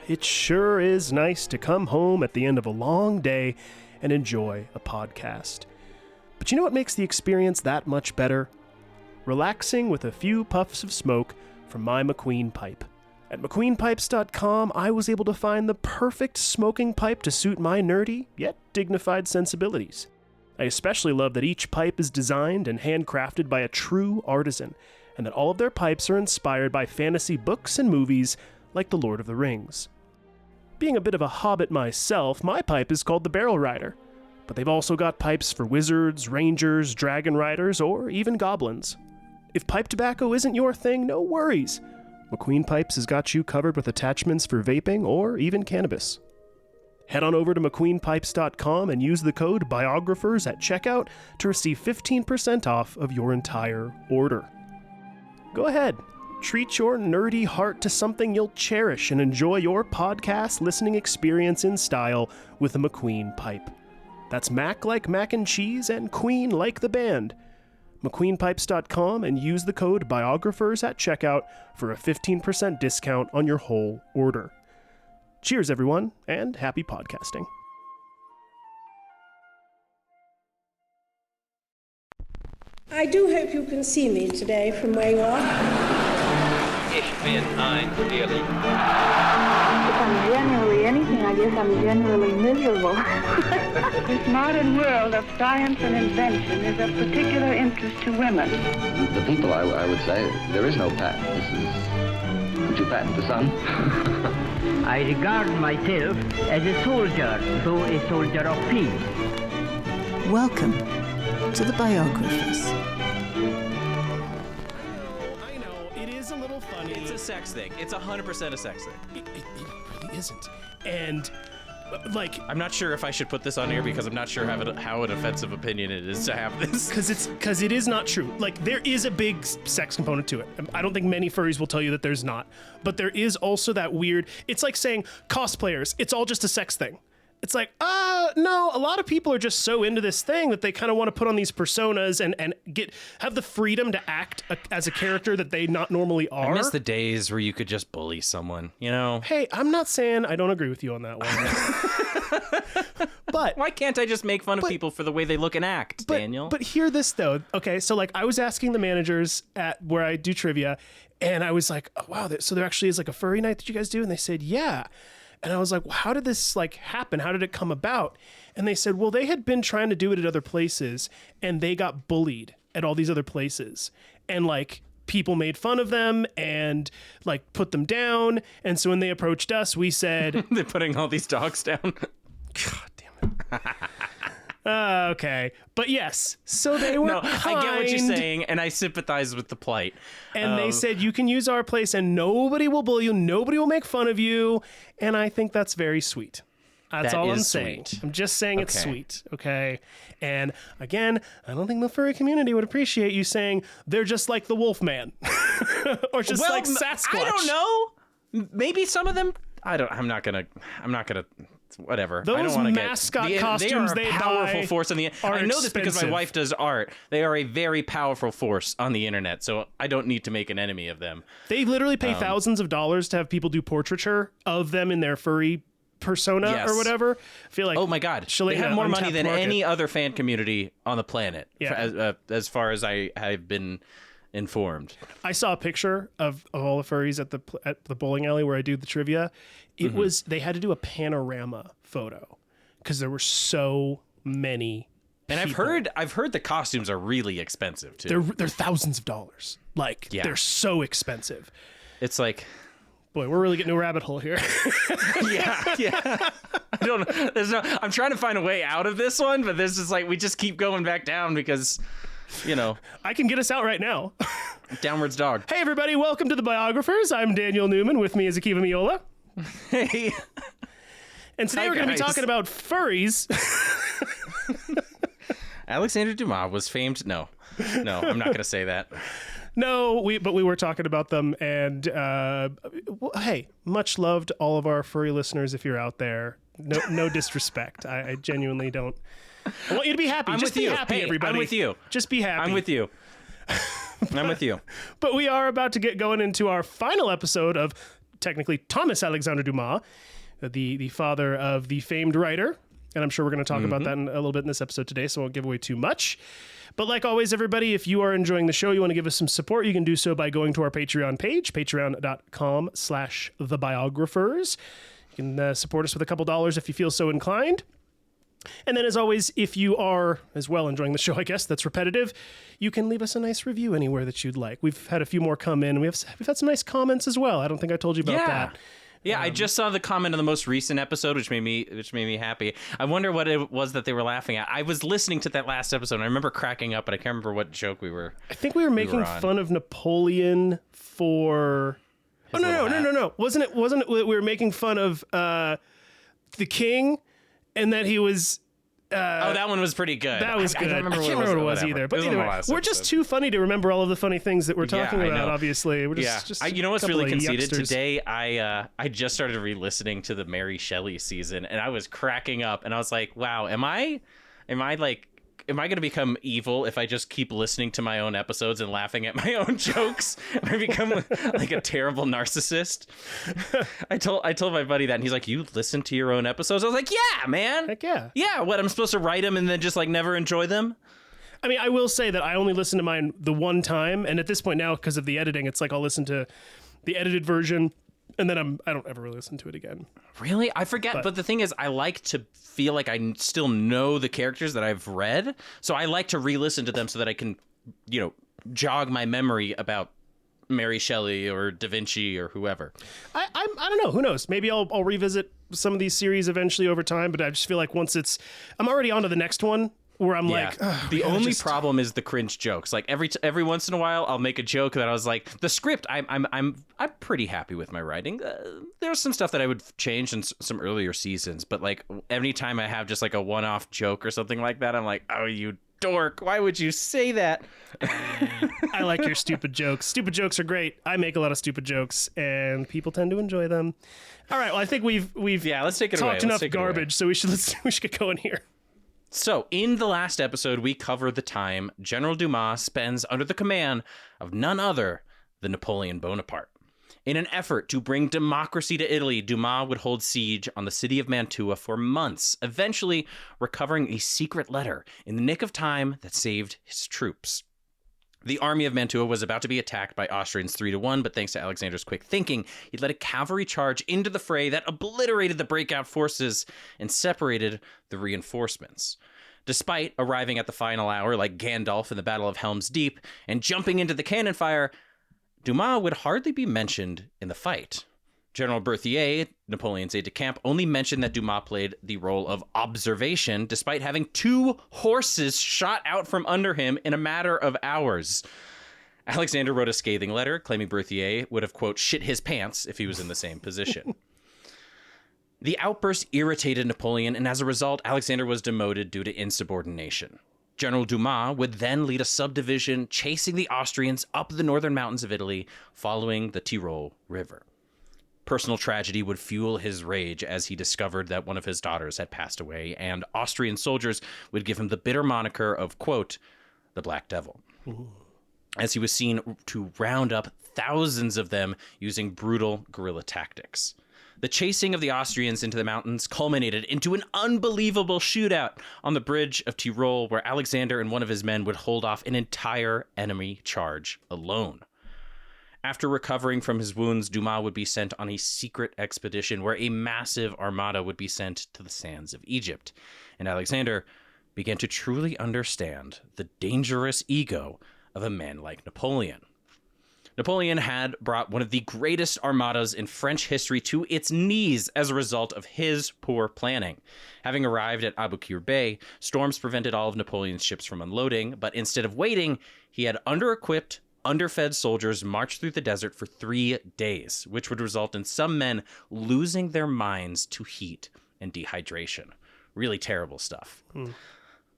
it sure is nice to come home at the end of a long day and enjoy a podcast. But you know what makes the experience that much better? Relaxing with a few puffs of smoke from my McQueen pipe. At McQueenPipes.com, I was able to find the perfect smoking pipe to suit my nerdy, yet dignified sensibilities. I especially love that each pipe is designed and handcrafted by a true artisan, and that all of their pipes are inspired by fantasy books and movies like The Lord of the Rings. Being a bit of a hobbit myself, my pipe is called the Barrel Rider, but they've also got pipes for wizards, rangers, dragon riders, or even goblins. If pipe tobacco isn't your thing, no worries. McQueen Pipes has got you covered with attachments for vaping or even cannabis. Head on over to McQueenPipes.com and use the code BIOGRAPHERS at checkout to receive 15% off of your entire order. Go ahead, treat your nerdy heart to something you'll cherish and enjoy your podcast listening experience in style with a McQueen pipe. That's Mac like mac and cheese and Queen like the band. McQueenPipes.com and use the code BIOGRAPHERS at checkout for a 15% discount on your whole order. Cheers, everyone, and happy podcasting. I do hope you can see me today from where you are. Ich bin ein Really. If I'm generally anything, I guess I'm generally miserable. This modern world of science and invention is of particular interest to women. The people, I would say, there is no patent. This is... Would you patent the sun? I regard myself as a soldier, though a soldier of peace. Welcome to the Biographers. I know, it is a little funny. It's a sex thing. It's 100% a sex thing. It really isn't. And, like... I'm not sure if I should put this on here because I'm not sure how an offensive opinion it is to have this. Because it is not true. Like, there is a big sex component to it. I don't think many furries will tell you that there's not. But there is also that weird... It's like saying cosplayers, it's all just a sex thing. It's like, no, a lot of people are just so into this thing that they kind of want to put on these personas and have the freedom to act as a character that they not normally are. I miss the days where you could just bully someone, you know? Hey, I'm not saying I don't agree with you on that one. But why can't I just make fun of people for the way they look and act, Daniel? But hear this, though. Okay, so like I was asking the managers at where I do trivia, and I was like, oh, wow, so there actually is like a furry night that you guys do? And they said, yeah. And I was like, well, how did this like happen? How did it come about? And they said, well, they had been trying to do it at other places and they got bullied at all these other places. And like people made fun of them and like put them down. And so when they approached us, we said, they're putting all these dogs down. God damn it. Okay. But yes, so they were kind. I get what you're saying, and I sympathize with the plight. And they said, you can use our place, and nobody will bully you, nobody will make fun of you, and I think that's very sweet. That's all I'm saying. Sweet. I'm just saying it's sweet, okay? And again, I don't think the furry community would appreciate you saying they're just like the Wolfman. Or just like Sasquatch. I don't know. Maybe some of them... I'm not gonna... Whatever. Those I don't want to mascot costumes they are a powerful force on the I know this because my wife does art. They are a very powerful force on the internet, so I don't need to make an enemy of them. They literally pay thousands of dollars to have people do portraiture of them in their furry persona or whatever. I feel like, oh my god, they have more money than any other fan community on the planet. Yeah. As far as I have been informed. I saw a picture of all the furries at the bowling alley where I do the trivia. It was, they had to do a panorama photo because there were so many people. And I've heard the costumes are really expensive too. They're thousands of dollars. Like they're so expensive. It's like, boy, we're really getting a rabbit hole here. yeah. I don't know. I'm trying to find a way out of this one, but this is like, we just keep going back down because, you know. I can get us out right now. Downwards dog. Hey, everybody. Welcome to the Biographers. I'm Daniel Newman. With me is Akiva Miola. Hey. And today we're going to be talking about furries. Alexandre Dumas was famed. No, I'm not going to say that. No, but we were talking about them, and hey, much loved all of our furry listeners. If you're out there, no disrespect. I genuinely don't. I want you to be happy. I'm Just with be you. happy, hey, everybody. I'm with you. Just be happy. I'm with you. I'm with you. But we are about to get going into our final episode of technically Thomas Alexandre Dumas, the father of the famed writer. And I'm sure we're going to talk about that a little bit in this episode today, so I won't give away too much. But like always, everybody, if you are enjoying the show, you want to give us some support, you can do so by going to our Patreon page, patreon.com/thebiographers. You can support us with a couple dollars if you feel so inclined. And then, as always, if you are as well enjoying the show, I guess that's repetitive, you can leave us a nice review anywhere that you'd like. We've had a few more come in. We've had some nice comments as well. I don't think I told you about that. Yeah, I just saw the comment on the most recent episode, which made me happy. I wonder what it was that they were laughing at. I was listening to that last episode, and I remember cracking up, but I can't remember what joke we were. I think we were making fun of Napoleon for. No. Wasn't it? We were making fun of the king, and that he was. That one was pretty good. That was good. I can't remember what it was either. But either way, we're just too funny to remember all of the funny things that we're talking about. Obviously, we're just you know what's really conceited? Youngsters. Today, I just started re-listening to the Mary Shelley season, and I was cracking up, and I was like, "Wow, am I going to become evil if I just keep listening to my own episodes and laughing at my own jokes? Am I become like a terrible narcissist?" I told my buddy that, and he's like, "You listen to your own episodes?" I was like, "Yeah, man. Heck yeah. Yeah, what, I'm supposed to write them and then just like never enjoy them?" I mean, I will say that I only listen to mine the one time, and at this point now, because of the editing, it's like I'll listen to the edited version, and then I don't ever really listen to it again. Really? I forget. But the thing is, I like to feel like I still know the characters that I've read. So I like to re-listen to them so that I can, jog my memory about Mary Shelley or Da Vinci or whoever. I don't know. Who knows? Maybe I'll revisit some of these series eventually over time. But I just feel like once I'm already on to the next one. Where I'm like, the only problem is the cringe jokes. Like every once in a while, I'll make a joke that I was like, the script. I'm pretty happy with my writing. There's some stuff that I would change in some earlier seasons, but like anytime I have just like a one-off joke or something like that, I'm like, oh, you dork! Why would you say that? I like your stupid jokes. Stupid jokes are great. I make a lot of stupid jokes, and people tend to enjoy them. All right. Well, I think we've let's take it talked away. enough garbage, so we should get going here. So, in the last episode, we covered the time General Dumas spends under the command of none other than Napoleon Bonaparte. In an effort to bring democracy to Italy, Dumas would hold siege on the city of Mantua for months, eventually recovering a secret letter in the nick of time that saved his troops. The army of Mantua was about to be attacked by Austrians 3-1, but thanks to Alexander's quick thinking, he led a cavalry charge into the fray that obliterated the breakout forces and separated the reinforcements. Despite arriving at the final hour like Gandalf in the Battle of Helm's Deep and jumping into the cannon fire, Dumas would hardly be mentioned in the fight. General Berthier, Napoleon's aide-de-camp, only mentioned that Dumas played the role of observation, despite having 2 horses shot out from under him in a matter of hours. Alexander wrote a scathing letter, claiming Berthier would have, quote, shit his pants if he was in the same position. The outburst irritated Napoleon, and as a result, Alexander was demoted due to insubordination. General Dumas would then lead a subdivision chasing the Austrians up the northern mountains of Italy, following the Tyrol River. Personal tragedy would fuel his rage as he discovered that one of his daughters had passed away, and Austrian soldiers would give him the bitter moniker of, quote, the Black Devil. Ooh. As he was seen to round up thousands of them using brutal guerrilla tactics. The chasing of the Austrians into the mountains culminated into an unbelievable shootout on the bridge of Tyrol, where Alexander and one of his men would hold off an entire enemy charge alone. After recovering from his wounds, Dumas would be sent on a secret expedition where a massive armada would be sent to the sands of Egypt. And Alexander began to truly understand the dangerous ego of a man like Napoleon. Napoleon had brought one of the greatest armadas in French history to its knees as a result of his poor planning. Having arrived at Aboukir Bay, storms prevented all of Napoleon's ships from unloading, but instead of waiting, he had under-equipped, underfed soldiers march through the desert for 3 days, which would result in some men losing their minds to heat and dehydration. Really terrible stuff.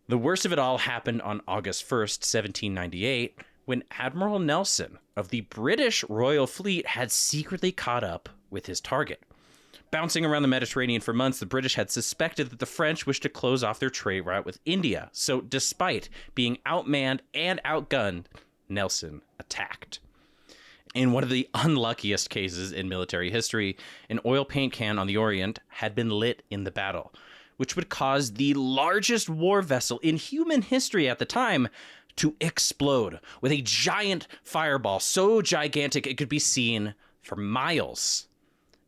The worst of it all happened on August 1st, 1798, when Admiral Nelson of the British Royal Fleet had secretly caught up with his target. Bouncing around the Mediterranean for months, the British had suspected that the French wished to close off their trade route with India. So despite being outmanned and outgunned, Nelson attacked. In one of the unluckiest cases in military history, an oil paint can on the Orient had been lit in the battle, which would cause the largest war vessel in human history at the time to explode with a giant fireball so gigantic it could be seen for miles.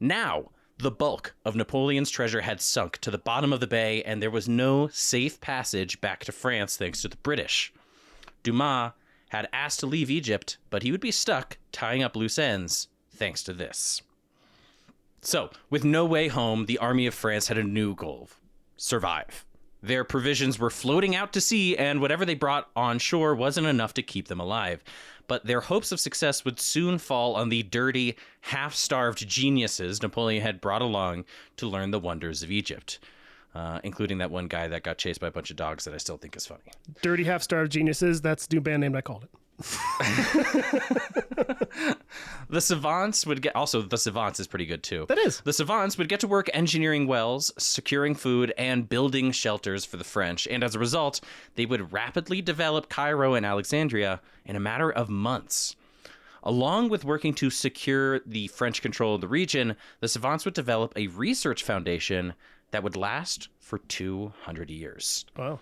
Now, the bulk of Napoleon's treasure had sunk to the bottom of the bay, and there was no safe passage back to France thanks to the British. Dumas had asked to leave Egypt, but he would be stuck tying up loose ends thanks to this. So, with no way home, the army of France had a new goal: survive. Their provisions were floating out to sea, and whatever they brought on shore wasn't enough to keep them alive. But their hopes of success would soon fall on the dirty, half-starved geniuses Napoleon had brought along to learn the wonders of Egypt, including that one guy that got chased by a bunch of dogs that I still think is funny. Dirty half-starved geniuses, that's the new band name I called it. The savants would get... Also, the savants is pretty good, too. That is. The savants would get to work engineering wells, securing food, and building shelters for the French. And as a result, they would rapidly develop Cairo and Alexandria in a matter of months. Along with working to secure the French control of the region, the savants would develop a research foundation that would last for 200 years. Wow.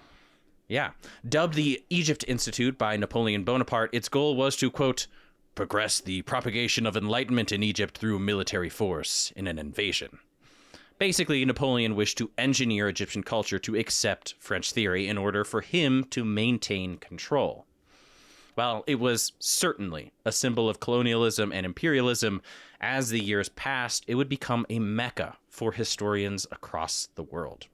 Yeah. Dubbed the Egypt Institute by Napoleon Bonaparte, its goal was to, quote, progress the propagation of enlightenment in Egypt through military force in an invasion. Basically, Napoleon wished to engineer Egyptian culture to accept French theory in order for him to maintain control. While it was certainly a symbol of colonialism and imperialism, as the years passed, it would become a mecca for historians across the world.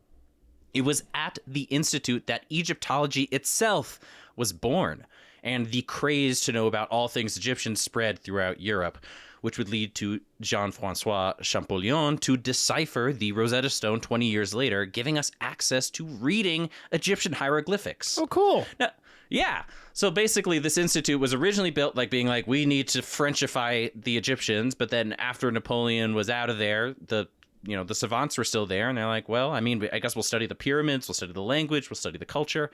It was at the Institute that Egyptology itself was born, and the craze to know about all things Egyptian spread throughout Europe, which would lead to Jean-Francois Champollion to decipher the Rosetta Stone 20 years later, giving us access to reading Egyptian hieroglyphics. Oh, cool. Now, yeah. So basically, this institute was originally built like being like, we need to Frenchify the Egyptians, but then after Napoleon was out of there, the savants were still there, and they're like, well, I mean, I guess we'll study the pyramids, we'll study the language, we'll study the culture.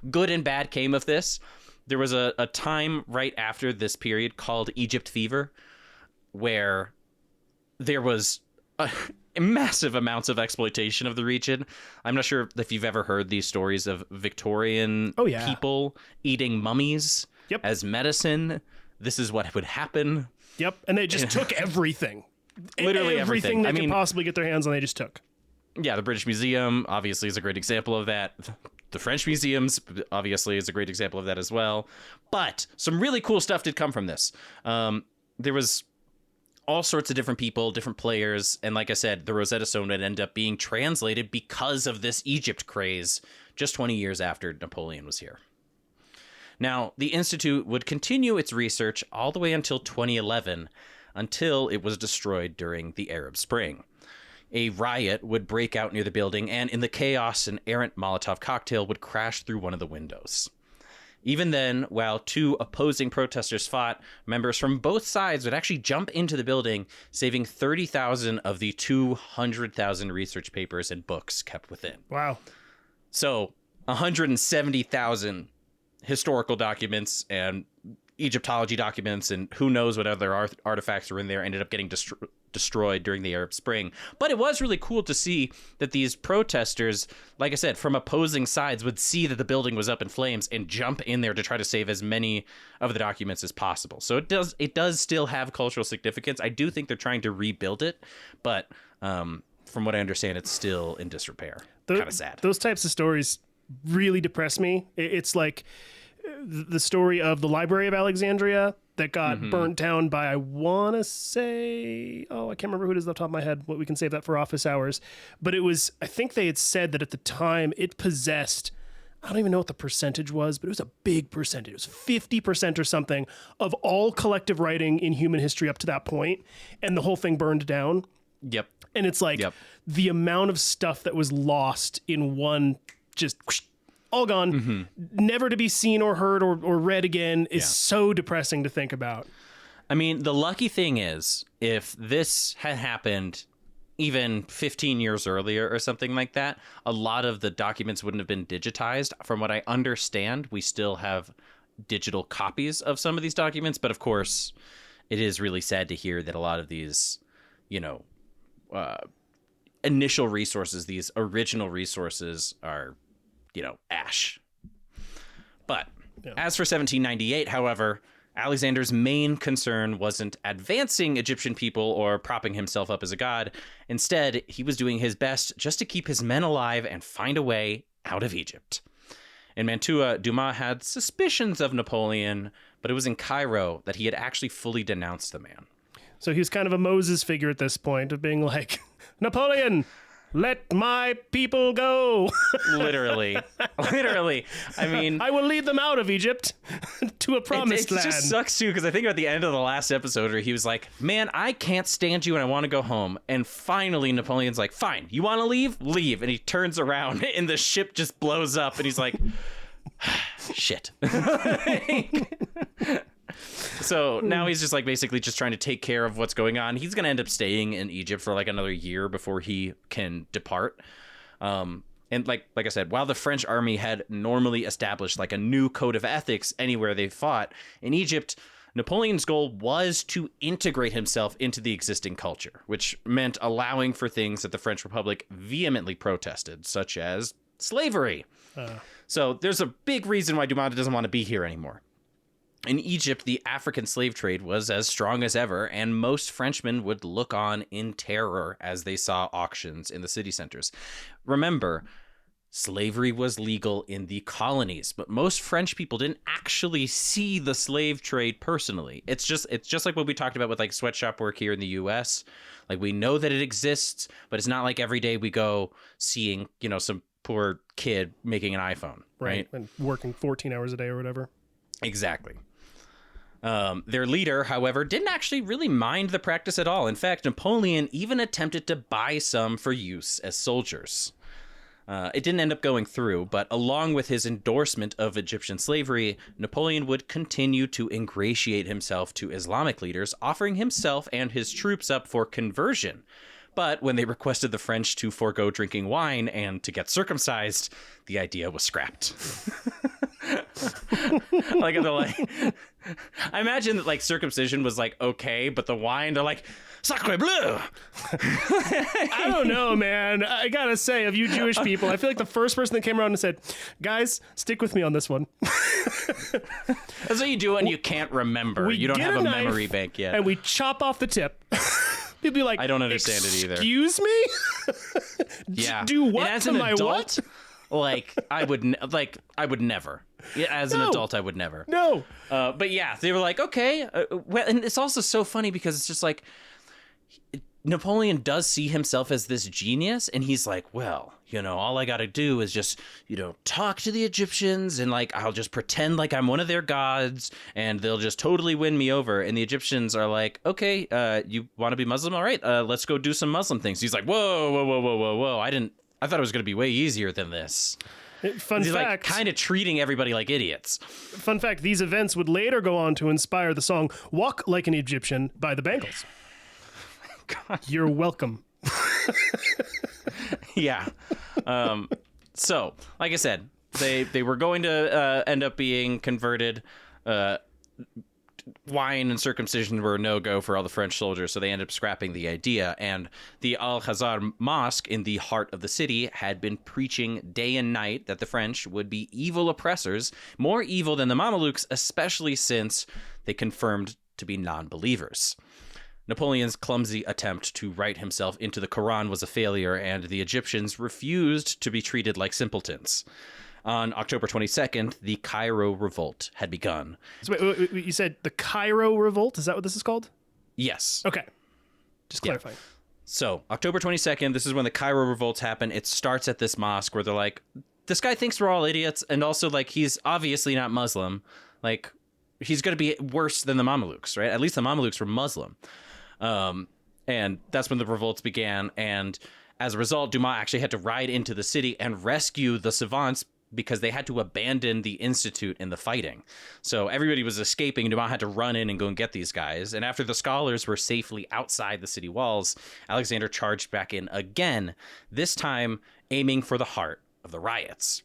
Good and bad came of this. There was a time right after this period called Egypt Fever, where there was massive amounts of exploitation of the region. I'm not sure if you've ever heard these stories of Victorian people eating mummies as medicine. This is what would happen. Yep, and they just took everything. Literally everything they could possibly get their hands on, they just took. Yeah, the British Museum obviously is a great example of that. The French museums obviously is a great example of that as well. But some really cool stuff did come from this. There was all sorts of different people, different players, and like I said, the Rosetta Stone would end up being translated because of this Egypt craze just 20 years after Napoleon was here. Now, the Institute would continue its research all the way until 2011, until it was destroyed during the Arab Spring. A riot would break out near the building, and in the chaos, an errant Molotov cocktail would crash through one of the windows. Even then, while two opposing protesters fought, members from both sides would actually jump into the building, saving 30,000 of the 200,000 research papers and books kept within. Wow. So, 170,000 historical documents and Egyptology documents and who knows what other artifacts were in there ended up getting destroyed during the Arab Spring. But it was really cool to see that these protesters, like I said, from opposing sides would see that the building was up in flames and jump in there to try to save as many of the documents as possible. So it does still have cultural significance. I do think they're trying to rebuild it, but from what I understand, it's still in disrepair. Kind of sad. Those types of stories really depress me. It's like the story of the Library of Alexandria that got burnt down by, I want to say, I can't remember who it is off the top of my head. We can save that for office hours. But it was, I think they had said that at the time it possessed, I don't even know what the percentage was, but it was a big percentage. It was 50% or something of all collective writing in human history up to that point, and the whole thing burned down. Yep. And it's like the amount of stuff that was lost in one just all gone, never to be seen or heard or read again is so depressing to think about. I mean, the lucky thing is, if this had happened even 15 years earlier or something like that, a lot of the documents wouldn't have been digitized. From what I understand, we still have digital copies of some of these documents, but of course, it is really sad to hear that a lot of these, initial resources, these original resources are, ash. But as for 1798, however, Alexander's main concern wasn't advancing Egyptian people or propping himself up as a god. Instead, he was doing his best just to keep his men alive and find a way out of Egypt. In Mantua, Dumas had suspicions of Napoleon, but it was in Cairo that he had actually fully denounced the man. So he was kind of a Moses figure at this point of being like, Napoleon, let my people go. Literally. I mean, I will lead them out of Egypt to a promised land. It just sucks too, because I think at the end of the last episode where he was like, man, I can't stand you and I want to go home. And finally Napoleon's like, fine, you want to leave? Leave. And he turns around and the ship just blows up and he's like, shit. So now he's just like basically just trying to take care of what's going on. He's going to end up staying in Egypt for like another year before he can depart. And like I said, while the French army had normally established like a new code of ethics anywhere they fought, in Egypt, Napoleon's goal was to integrate himself into the existing culture, which meant allowing for things that the French Republic vehemently protested, such as slavery. So there's a big reason why Dumas doesn't want to be here anymore. In Egypt, the African slave trade was as strong as ever, and most Frenchmen would look on in terror as they saw auctions in the city centers. Remember, slavery was legal in the colonies, but most French people didn't actually see the slave trade personally. It's just like what we talked about with like sweatshop work here in the US. Like, we know that it exists, but it's not like every day we go seeing, some poor kid making an iPhone, right? And working 14 hours a day or whatever. Exactly. Their leader, however, didn't actually really mind the practice at all. In fact, Napoleon even attempted to buy some for use as soldiers. It didn't end up going through, but along with his endorsement of Egyptian slavery, Napoleon would continue to ingratiate himself to Islamic leaders, offering himself and his troops up for conversion. But when they requested the French to forego drinking wine and to get circumcised, the idea was scrapped. I imagine that like circumcision was like okay, but the wine, they're like, sacre bleu. I don't know, man. I gotta say, of you Jewish people, I feel like the first person that came around and said, guys, stick with me on this one. That's what you do when you can't remember. You don't have a memory bank yet. And we chop off the tip. People be like, I don't understand it either. Excuse me? Yeah. Do what as to an my adult, what? I would never. As an adult, I would never. No. But yeah, they were like, okay. Well, and it's also so funny because it's just like Napoleon does see himself as this genius, and he's like, well, all I got to do is just, talk to the Egyptians, and like I'll just pretend like I'm one of their gods, and they'll just totally win me over. And the Egyptians are like, okay, you want to be Muslim? All right, let's go do some Muslim things. He's like, whoa. I thought it was going to be way easier than this. Fun He's fact, like kind of treating everybody like idiots. Fun fact, these events would later go on to inspire the song Walk Like an Egyptian by the Bangles. God. You're welcome. Yeah. So, like I said, they were going to end up being converted. Wine and circumcision were a no-go for all the French soldiers, so they ended up scrapping the idea. And the Al-Azhar Mosque in the heart of the city had been preaching day and night that the French would be evil oppressors, more evil than the Mamelukes, especially since they confirmed to be non-believers. Napoleon's clumsy attempt to write himself into the Quran was a failure, and the Egyptians refused to be treated like simpletons. On October 22nd, the Cairo revolt had begun. So wait, you said the Cairo revolt? Is that what this is called? Yes. Okay. Just clarifying. Yeah. So, October 22nd, this is when the Cairo revolts happen. It starts at this mosque where they're like, this guy thinks we're all idiots, and also, like, he's obviously not Muslim. Like, he's going to be worse than the Mamelukes, right? At least the Mamelukes were Muslim. And that's when the revolts began, and as a result, Dumas actually had to ride into the city and rescue the savants because they had to abandon the institute in the fighting. So everybody was escaping. Dumas had to run in and go and get these guys. And after the scholars were safely outside the city walls, Alexander charged back in again, this time aiming for the heart of the riots.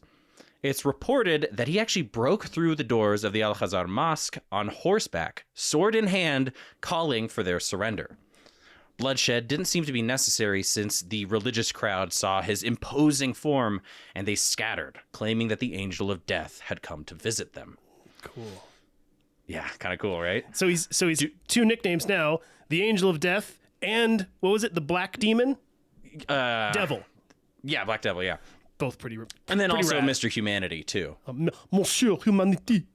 It's reported that he actually broke through the doors of the Al-Khazar Mosque on horseback, sword in hand, calling for their surrender. Bloodshed didn't seem to be necessary since the religious crowd saw his imposing form and they scattered, claiming that the angel of death had come to visit them. Cool. Yeah, kind of cool, right? So he's two nicknames now: the Angel of Death and what was it? The Black Demon, Devil. Yeah, Black Devil. Yeah, both pretty. And then pretty also rad. Mr. Humanity too. Monsieur Humanité.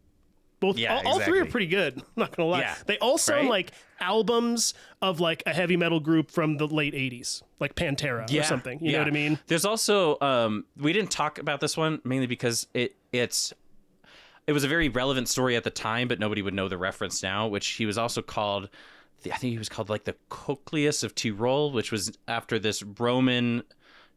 Both, Yeah, all three are exactly. pretty good. I'm not gonna lie. Yeah, they all sound right? like albums of like a heavy metal group from the late '80s, like Pantera or something. You know what I mean? There's also we didn't talk about this one mainly because it was a very relevant story at the time, but nobody would know the reference now. Which he was also called. I think he was called like the Cochleus of Tyrol, which was after this Roman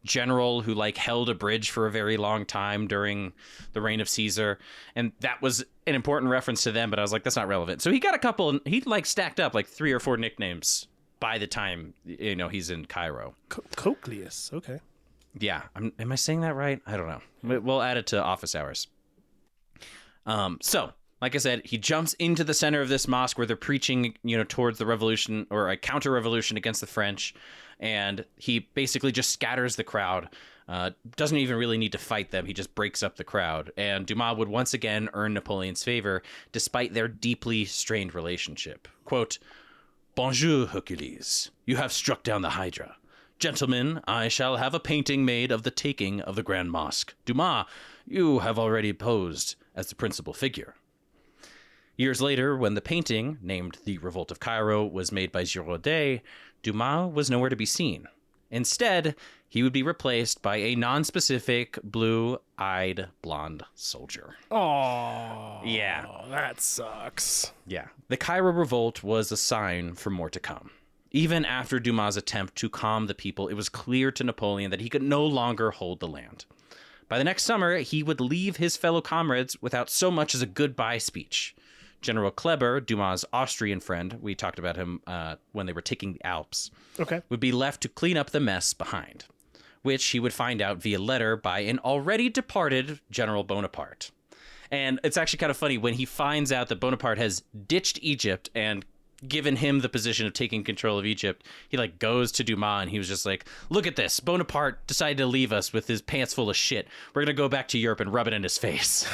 general who like held a bridge for a very long time during the reign of Caesar, and that was an important reference to them, but I was like, that's not relevant. So he got a couple, he like stacked up like 3 or 4 nicknames by the time he's in Cairo. Cochleus, okay. Yeah, am I saying that right? I don't know. We'll add it to office hours. So like I said, he jumps into the center of this mosque where they're preaching, towards the revolution or a counter-revolution against the French. And he basically just scatters the crowd. Doesn't even really need to fight them. He just breaks up the crowd. And Dumas would once again earn Napoleon's favor, despite their deeply strained relationship. Quote, "Bonjour, Hercules. You have struck down the Hydra. Gentlemen, I shall have a painting made of the taking of the Grand Mosque. Dumas, you have already posed as the principal figure." Years later, when the painting, named The Revolt of Cairo, was made by Giraudet, Dumas was nowhere to be seen. Instead, he would be replaced by a non-specific, blue-eyed, blonde soldier. Oh, yeah. That sucks. Yeah. The Cairo Revolt was a sign for more to come. Even after Dumas' attempt to calm the people, it was clear to Napoleon that he could no longer hold the land. By the next summer, he would leave his fellow comrades without so much as a goodbye speech. General Kleber, Dumas' Austrian friend, we talked about him when they were taking the Alps, would be left to clean up the mess behind, which he would find out via letter by an already departed General Bonaparte. And it's actually kind of funny when he finds out that Bonaparte has ditched Egypt and given him the position of taking control of Egypt, he like goes to Dumas and he was just like, look at this, Bonaparte decided to leave us with his pants full of shit. We're gonna go back to Europe and rub it in his face.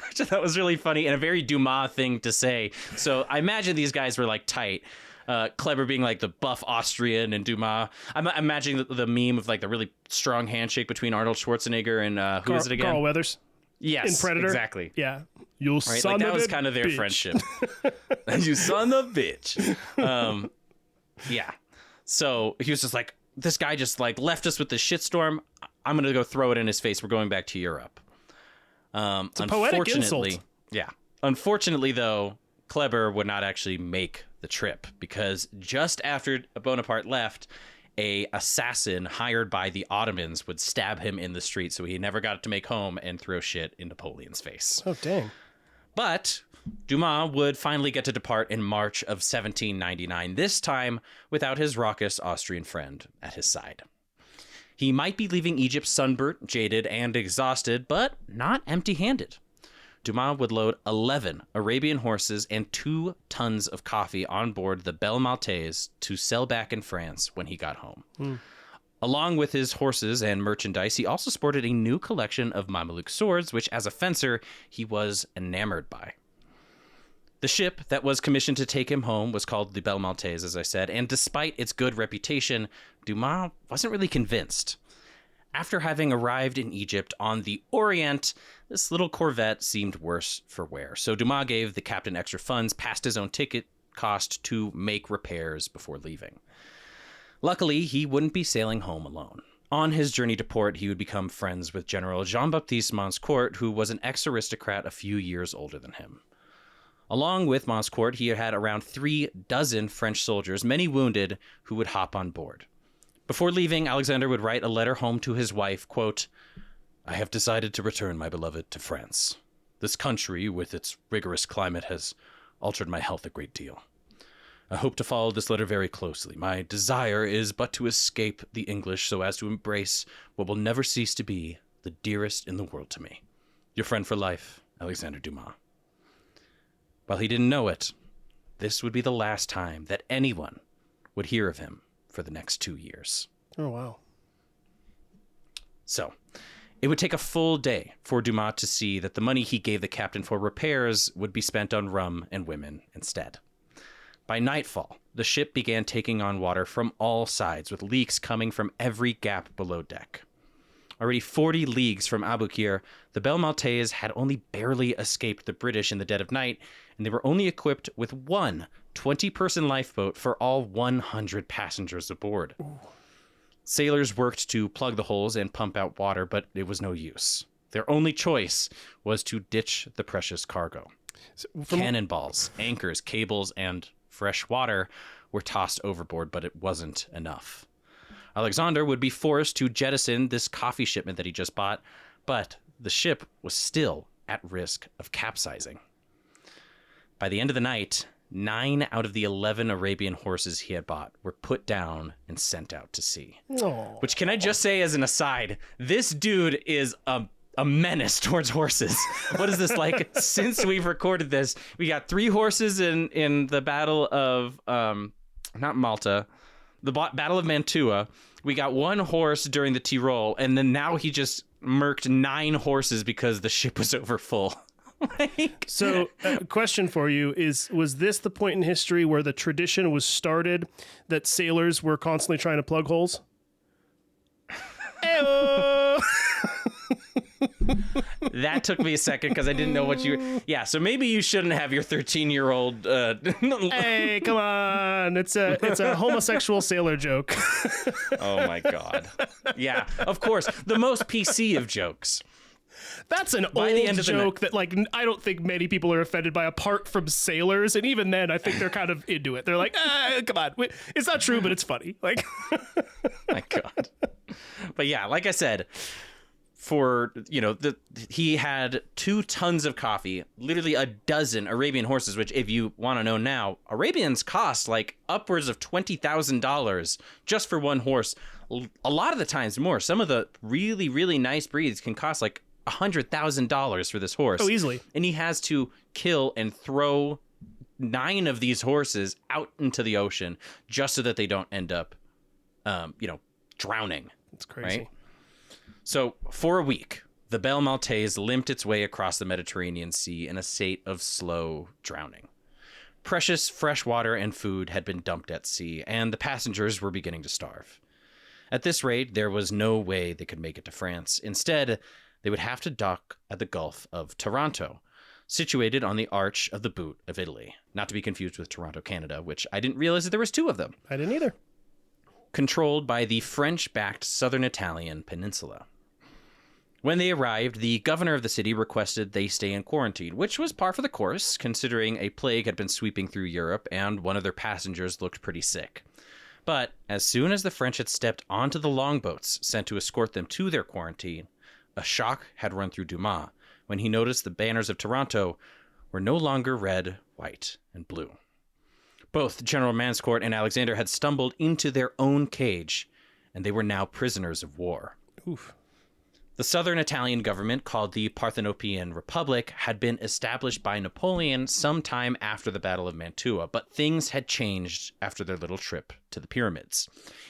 Which I thought was really funny and a very Dumas thing to say. So I imagine these guys were like tight. Kleber being like the buff Austrian and Dumas. I'm imagining the meme of like the really strong handshake between Arnold Schwarzenegger and who is it again? Carl Weathers. Yes, in Predator. Exactly. Yeah. You right? son Like that of was a kind of their bitch. friendship. You son of a bitch. Yeah. So he was just like, this guy just like left us with this shitstorm. I'm going to go throw it in his face. We're going back to Europe. It's a poetic insult. Yeah. Unfortunately, though, Kleber would not actually make the trip because just after Bonaparte left, a assassin hired by the Ottomans would stab him in the street, so he never got to make home and throw shit in Napoleon's face. Oh, dang. But Dumas would finally get to depart in March of 1799, this time without his raucous Austrian friend at his side. He might be leaving Egypt sunburnt, jaded, and exhausted, but not empty-handed. Dumas would load 11 Arabian horses and 2 tons of coffee on board the Belle Maltaise to sell back in France when he got home. Along with his horses and merchandise, he also sported a new collection of Mameluke swords, which as a fencer, he was enamored by. The ship that was commissioned to take him home was called the Belle Maltaise, as I said, and despite its good reputation, Dumas wasn't really convinced. After having arrived in Egypt on the Orient, this little corvette seemed worse for wear. So Dumas gave the captain extra funds past his own ticket cost to make repairs before leaving. Luckily, he wouldn't be sailing home alone. On his journey to port, he would become friends with General Jean-Baptiste Monscourt, who was an ex-aristocrat a few years older than him. Along with Monscourt, he had around 36 French soldiers, many wounded, who would hop on board. Before leaving, Alexander would write a letter home to his wife, quote, "I have decided to return my beloved to France. This country, with its rigorous climate, has altered my health a great deal. I hope to follow this letter very closely. My desire is but to escape the English so as to embrace what will never cease to be the dearest in the world to me. Your friend for life, Alexandre Dumas. While he didn't know it, this would be the last time that anyone would hear of him for the next 2 years. Oh, wow. So, it would take a full day for Dumas to see that the money he gave the captain for repairs would be spent on rum and women instead. By nightfall, the ship began taking on water from all sides, with leaks coming from every gap below deck. Already 40 leagues from Aboukir, the Belle Maltaise had only barely escaped the British in the dead of night, and they were only equipped with one 20-person lifeboat for all 100 passengers aboard. Ooh. Sailors worked to plug the holes and pump out water, but it was no use. Their only choice was to ditch the precious cargo. Cannonballs, anchors, cables, and fresh water were tossed overboard, but it wasn't enough. Alexander would be forced to jettison this coffee shipment that he just bought, but the ship was still at risk of capsizing. By the end of the night, 9 out of the 11 Arabian horses he had bought were put down and sent out to sea. Aww. Which, can I just say as an aside, this dude is a menace towards horses. What is this like? Since we've recorded this, we got 3 horses in the Battle of, not Malta, the Battle of Mantua. We got 1 horse during the Tyrol, and then now he just murked 9 horses because the ship was over full. So, question for you is, was this the point in history where the tradition was started that sailors were constantly trying to plug holes? That took me a second because I didn't know what you... Yeah, so maybe you shouldn't have your 13-year-old... Hey, come on. It's a homosexual sailor joke. Oh, my God. Yeah, of course. The most PC of jokes. That's an old joke that, like, I don't think many people are offended by apart from sailors. And even then, I think they're kind of into it. They're like, come on. It's not true, but it's funny. Like, my God. But yeah, like I said, he had 2 tons of coffee, literally a dozen Arabian horses, which, if you want to know now, Arabians cost like upwards of $20,000 just for 1 horse. A lot of the times more. Some of the really, really nice breeds can cost like $100,000 for this horse. Oh, easily. And he has to kill and throw 9 of these horses out into the ocean just so that they don't end up, drowning. That's crazy. Right? So for a week, the Belle Maltaise limped its way across the Mediterranean Sea in a state of slow drowning. Precious fresh water and food had been dumped at sea, and the passengers were beginning to starve. At this rate, there was no way they could make it to France. Instead, they would have to dock at the Gulf of Taranto, situated on the arch of the Boot of Italy. Not to be confused with Toronto, Canada, which I didn't realize that there was 2 of them. I didn't either. Controlled by the French-backed southern Italian peninsula. When they arrived, the governor of the city requested they stay in quarantine, which was par for the course, considering a plague had been sweeping through Europe and one of their passengers looked pretty sick. But as soon as the French had stepped onto the longboats sent to escort them to their quarantine, a shock had run through Dumas when he noticed the banners of Taranto were no longer red, white, and blue. Both General Manscourt and Alexander had stumbled into their own cage, and they were now prisoners of war. Oof. The southern Italian government, called the Parthenopean Republic, had been established by Napoleon sometime after the Battle of Mantua, but things had changed after their little trip to the pyramids.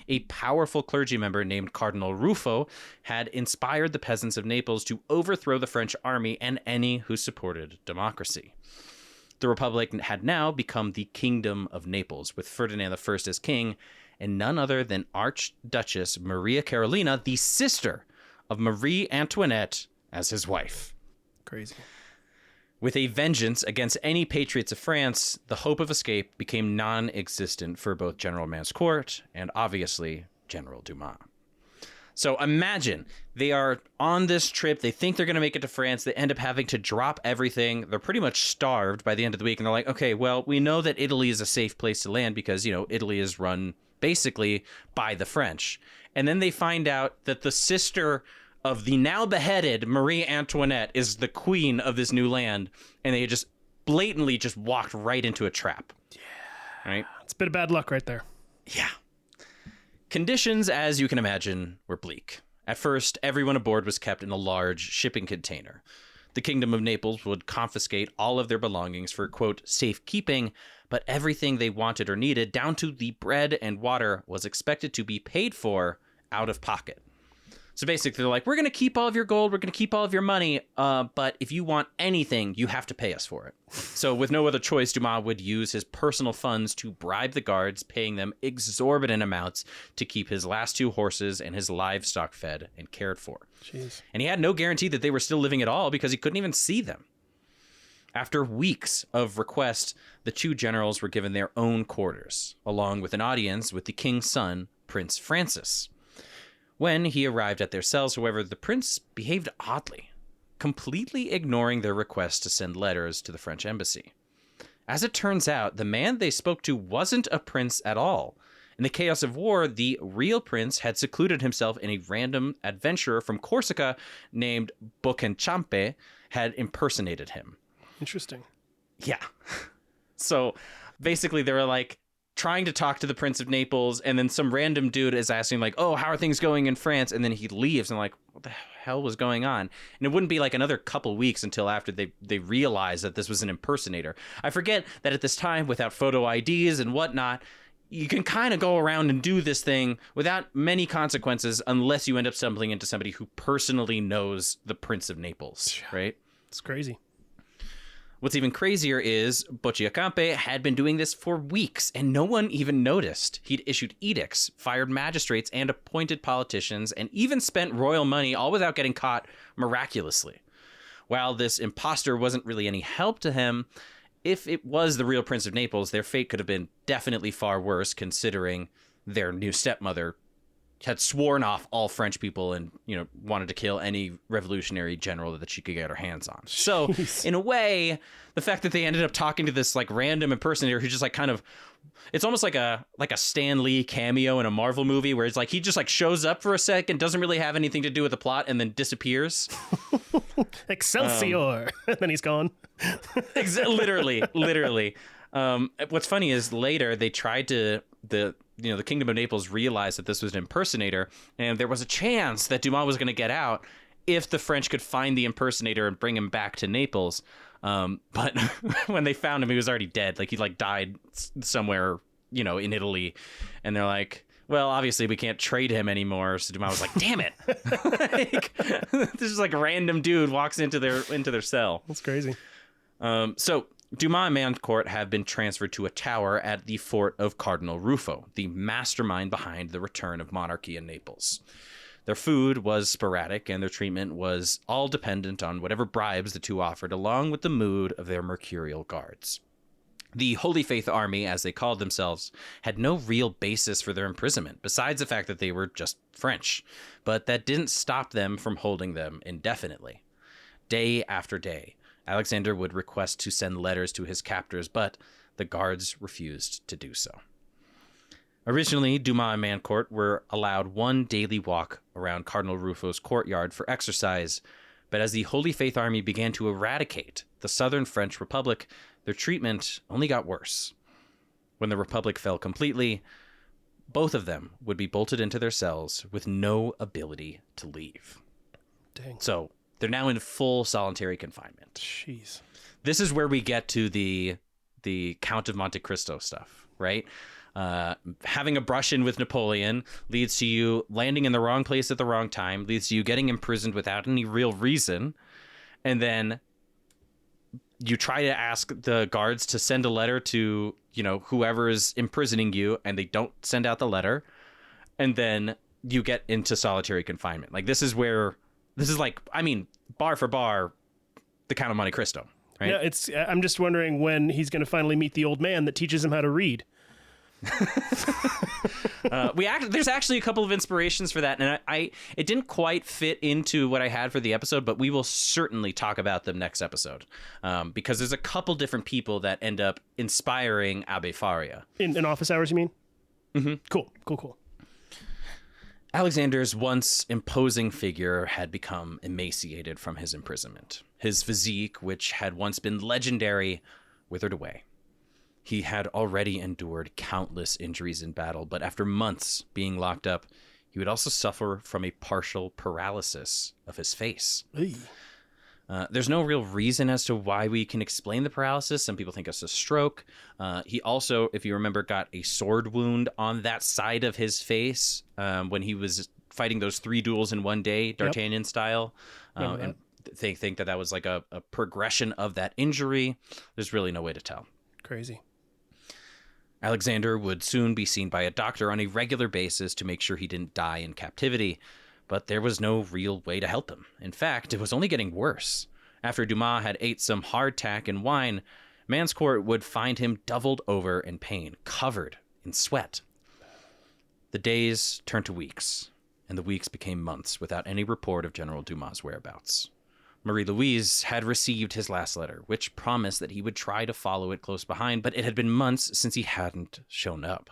A powerful clergy member named Cardinal Ruffo had inspired the peasants of Naples to overthrow the French army and any who supported democracy. The Republic had now become the Kingdom of Naples, with Ferdinand I as king, and none other than Archduchess Maria Carolina, the sister of Marie Antoinette, as his wife. Crazy. With a vengeance against any patriots of France, the hope of escape became non-existent for both General Manscourt and, obviously, General Dumas. So imagine they are on this trip. They think they're going to make it to France. They end up having to drop everything. They're pretty much starved by the end of the week. And they're like, okay, well, we know that Italy is a safe place to land because, Italy is run basically by the French. And then they find out that the sister of the now beheaded Marie Antoinette is the queen of this new land. And they just blatantly just walked right into a trap. Yeah. Right? It's a bit of bad luck right there. Yeah. Conditions, as you can imagine, were bleak. At first, everyone aboard was kept in a large shipping container. The Kingdom of Naples would confiscate all of their belongings for, quote, safekeeping, but everything they wanted or needed, down to the bread and water, was expected to be paid for out of pocket. So basically, they're like, we're going to keep all of your gold, we're going to keep all of your money, but if you want anything, you have to pay us for it. So with no other choice, Dumas would use his personal funds to bribe the guards, paying them exorbitant amounts to keep his last 2 horses and his livestock fed and cared for. Jeez. And he had no guarantee that they were still living at all because he couldn't even see them. After weeks of request, the 2 generals were given their own quarters, along with an audience with the king's son, Prince Francis. When he arrived at their cells, however, the prince behaved oddly, completely ignoring their request to send letters to the French embassy. As it turns out, the man they spoke to wasn't a prince at all. In the chaos of war, the real prince had secluded himself, and a random adventurer from Corsica named Bocanchampe had impersonated him. Interesting. Yeah. So basically they were like trying to talk to the Prince of Naples, and then some random dude is asking like, oh, how are things going in France? And then he leaves, and like, what the hell was going on? And it wouldn't be like another couple weeks until after they realized that this was an impersonator. I forget that at this time, without photo IDs and whatnot, you can kind of go around and do this thing without many consequences unless you end up stumbling into somebody who personally knows the Prince of Naples, right? It's crazy. What's even crazier is Bocanchampe had been doing this for weeks, and no one even noticed. He'd issued edicts, fired magistrates, and appointed politicians, and even spent royal money, all without getting caught miraculously. While this imposter wasn't really any help to him, if it was the real Prince of Naples, their fate could have been definitely far worse, considering their new stepmother had sworn off all French people and, you know, wanted to kill any revolutionary general that she could get her hands on. So in a way, the fact that they ended up talking to this like random impersonator who just like kind of, it's almost like a Stan Lee cameo in a Marvel movie where it's like he just like shows up for a second, doesn't really have anything to do with the plot, and then disappears. Excelsior. And then he's gone. Literally. What's funny is later they tried to, the Kingdom of Naples realized that this was an impersonator, and there was a chance that Dumas was going to get out if the French could find the impersonator and bring him back to Naples. But when they found him, he was already dead. Like he like died somewhere, in Italy. And they're like, well, obviously we can't trade him anymore. So Dumas was like, damn it. This is like a random dude walks into their cell. That's crazy. So Dumas and Mancourt have been transferred to a tower at the fort of Cardinal Ruffo, the mastermind behind the return of monarchy in Naples. Their food was sporadic, and their treatment was all dependent on whatever bribes the two offered, along with the mood of their mercurial guards. The Holy Faith Army, as they called themselves, had no real basis for their imprisonment, besides the fact that they were just French, but that didn't stop them from holding them indefinitely. Day after day, Alexander would request to send letters to his captors, but the guards refused to do so. Originally, Dumas and Mancourt were allowed one daily walk around Cardinal Ruffo's courtyard for exercise, but as the Holy Faith Army began to eradicate the southern French Republic, their treatment only got worse. When the Republic fell completely, both of them would be bolted into their cells with no ability to leave. Dang. So they're now in full solitary confinement. Jeez. This is where we get to the Count of Monte Cristo stuff, right? Having a brush-in with Napoleon leads to you landing in the wrong place at the wrong time, leads to you getting imprisoned without any real reason, and then you try to ask the guards to send a letter to, whoever is imprisoning you, and they don't send out the letter, and then you get into solitary confinement. Like, this is like, bar for bar, the Count of Monte Cristo, right? Yeah, I'm just wondering when he's going to finally meet the old man that teaches him how to read. There's actually a couple of inspirations for that, and it didn't quite fit into what I had for the episode, but we will certainly talk about them next episode, because there's a couple different people that end up inspiring Abbe Faria. In office hours, you mean? Mm-hmm. Cool. Alexander's once imposing figure had become emaciated from his imprisonment. His physique, which had once been legendary, withered away. He had already endured countless injuries in battle, but after months being locked up, he would also suffer from a partial paralysis of his face. Hey. There's no real reason as to why we can explain the paralysis. Some people think it's a stroke. He also, if you remember, got a sword wound on that side of his face when he was fighting those 3 duels in one day, D'Artagnan style. And they think that was like a progression of that injury. There's really no way to tell. Crazy. Alexander would soon be seen by a doctor on a regular basis to make sure he didn't die in captivity. But there was no real way to help him. In fact, it was only getting worse. After Dumas had ate some hardtack and wine, Manscourt would find him doubled over in pain, covered in sweat. The days turned to weeks, and the weeks became months without any report of General Dumas' whereabouts. Marie-Louise had received his last letter, which promised that he would try to follow it close behind, but it had been months since he hadn't shown up.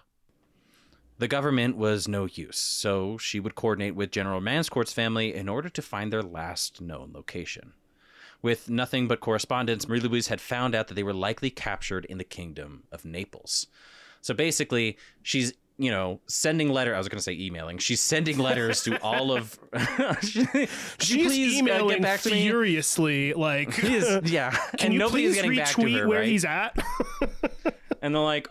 The government was no use, so she would coordinate with General Manscourt's family in order to find their last known location. With nothing but correspondence, Marie-Louise had found out that they were likely captured in the kingdom of Naples. So basically, she's, sending letters. I was going to say emailing. She's sending letters to all of... She's emailing get back to me? furiously, like... Yeah. Can and you nobody's please getting back to retweet her, where right? he's at? And they're like,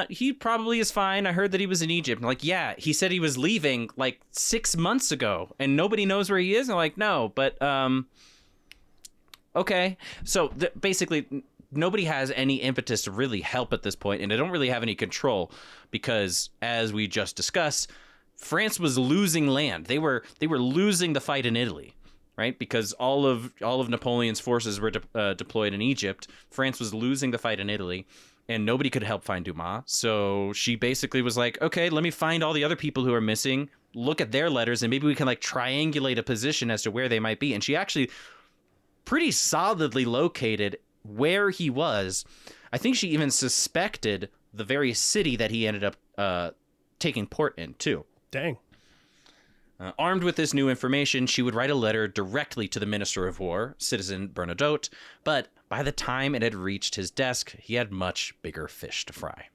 he probably is fine. I heard that he was in Egypt. I'm like, yeah, he said he was leaving like 6 months ago and nobody knows where he is. And I'm like, no, but, okay. So basically nobody has any impetus to really help at this point, and they don't really have any control because, as we just discussed, France was losing land. They were losing the fight in Italy. Right, because all of Napoleon's forces were deployed in Egypt. France was losing the fight in Italy, and nobody could help find Dumas. So she basically was like, "Okay, let me find all the other people who are missing. Look at their letters, and maybe we can like triangulate a position as to where they might be." And she actually pretty solidly located where he was. I think she even suspected the very city that he ended up taking port in too. Dang. Armed with this new information, she would write a letter directly to the Minister of War, Citizen Bernadotte, but by the time it had reached his desk, he had much bigger fish to fry.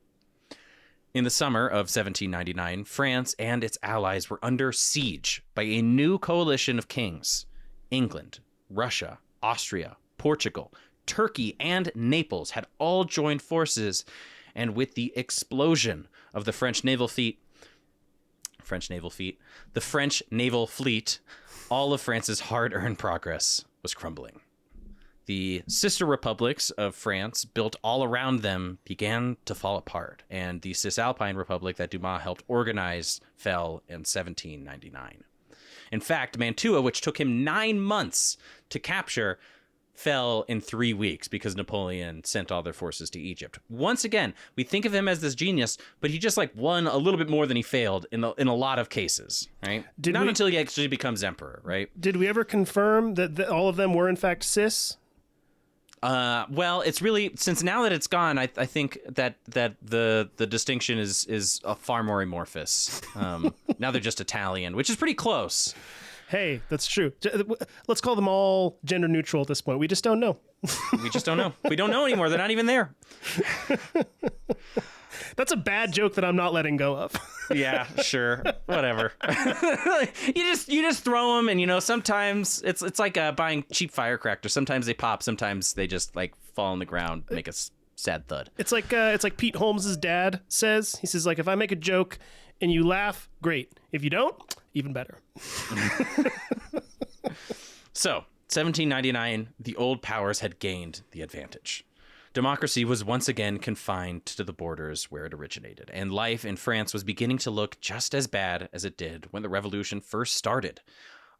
In the summer of 1799, France and its allies were under siege by a new coalition of kings. England, Russia, Austria, Portugal, Turkey, and Naples had all joined forces, and with the explosion of the French naval fleet, all of France's hard-earned progress was crumbling. The sister republics of France, built all around them, began to fall apart, and the Cisalpine Republic that Dumas helped organize fell in 1799. In fact, Mantua, which took him 9 months to capture, fell in 3 weeks because Napoleon sent all their forces to Egypt. Once again, we think of him as this genius, but he just like won a little bit more than he failed in a lot of cases, right? Not until he actually becomes emperor, right? Did we ever confirm that all of them were in fact cis? Well, it's really, since now that it's gone, I think that the distinction is far more amorphous. Now they're just Italian, which is pretty close. Hey, that's true. Let's call them all gender neutral at this point. We just don't know. We just don't know. We don't know anymore. They're not even there. That's a bad joke that I'm not letting go of. Yeah, sure. Whatever. You just throw them, and sometimes it's like buying cheap firecrackers. Sometimes they pop, sometimes they just like fall on the ground, make a sad thud. It's like Pete Holmes' dad says. He says, like, if I make a joke and you laugh, great. If you don't, even better. So, 1799, the old powers had gained the advantage. Democracy was once again confined to the borders where it originated, and life in France was beginning to look just as bad as it did when the revolution first started.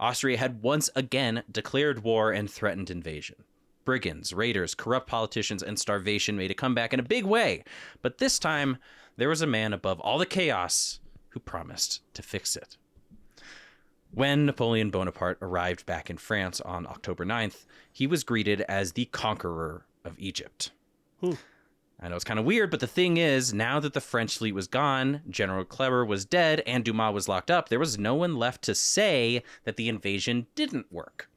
Austria had once again declared war and threatened invasion. Brigands, raiders, corrupt politicians, and starvation made a comeback in a big way, but this time there was a man above all the chaos who promised to fix it. When Napoleon Bonaparte arrived back in France on October 9th, he was greeted as the conqueror of Egypt. I know it's kind of weird, but the thing is, now that the French fleet was gone, General Kleber was dead, and Dumas was locked up, there was no one left to say that the invasion didn't work.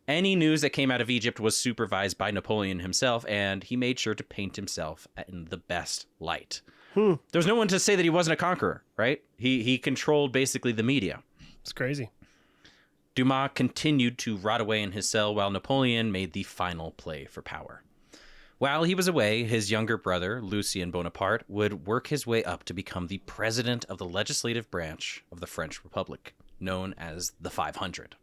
Any news that came out of Egypt was supervised by Napoleon himself, and he made sure to paint himself in the best light. There was no one to say that he wasn't a conqueror, right? He controlled basically the media. It's crazy. Dumas continued to rot away in his cell while Napoleon made the final play for power. While he was away, his younger brother, Lucien Bonaparte, would work his way up to become the president of the legislative branch of the French Republic, known as the 500.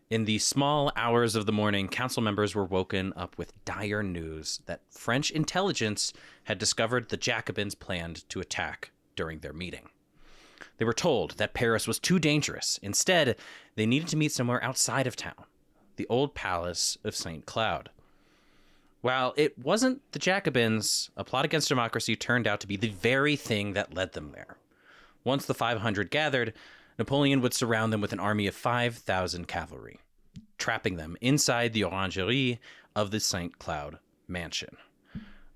In the small hours of the morning, council members were woken up with dire news that French intelligence had discovered the Jacobins planned to attack during their meeting. They were told that Paris was too dangerous. Instead, they needed to meet somewhere outside of town, the old palace of St. Cloud. While it wasn't the Jacobins, a plot against democracy turned out to be the very thing that led them there. Once the 500 gathered, Napoleon would surround them with an army of 5,000 cavalry, trapping them inside the orangerie of the St. Cloud mansion.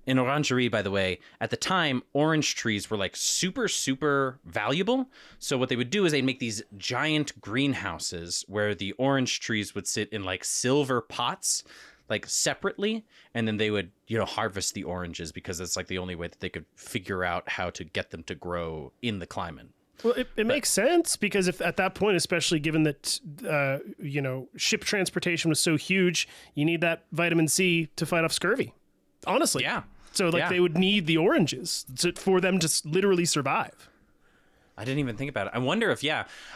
In orangerie, by the way, at the time, orange trees were like super, super valuable. So what they would do is they'd make these giant greenhouses where the orange trees would sit in like silver pots, like separately, and then they would, harvest the oranges because that's like the only way that they could figure out how to get them to grow in the climate. Well, it makes sense because if at that point, especially given that, ship transportation was so huge, you need that vitamin C to fight off scurvy. Honestly. Yeah. So they would need the oranges for them to literally survive. I didn't even think about it. I wonder if,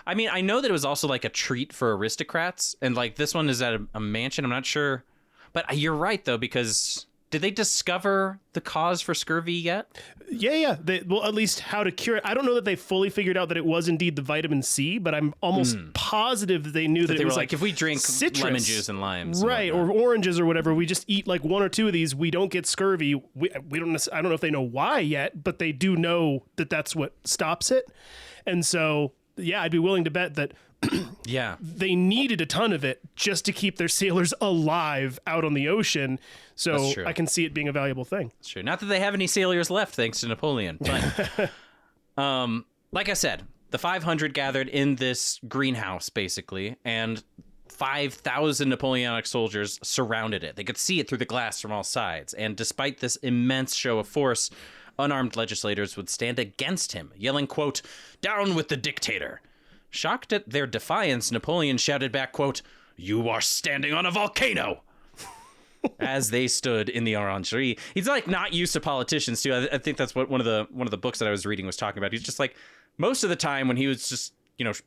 I mean, I know that it was also like a treat for aristocrats, and like this one is at a mansion. I'm not sure. But you're right, though, because did they discover the cause for scurvy yet? Yeah. Well, at least how to cure it. I don't know that they fully figured out that it was indeed the vitamin C, but I'm almost positive that they knew that it was like if we drink citrus, lemon juice and limes. Right, or oranges or whatever, we just eat like one or two of these, we don't get scurvy. We don't. I don't know if they know why yet, but they do know that that's what stops it. And so, I'd be willing to bet that they needed a ton of it just to keep their sailors alive out on the ocean. So I can see it being a valuable thing. That's true. Not that they have any sailors left, thanks to Napoleon. But like I said, the 500 gathered in this greenhouse, basically, and 5,000 Napoleonic soldiers surrounded it. They could see it through the glass from all sides. And despite this immense show of force, unarmed legislators would stand against him, yelling, quote, "Down with the dictator." Shocked at their defiance, Napoleon shouted back, quote, "You are standing on a volcano." As they stood in the orangerie. He's like not used to politicians too. I think that's what one of the books that I was reading was talking about. He's just like, most of the time when he was just,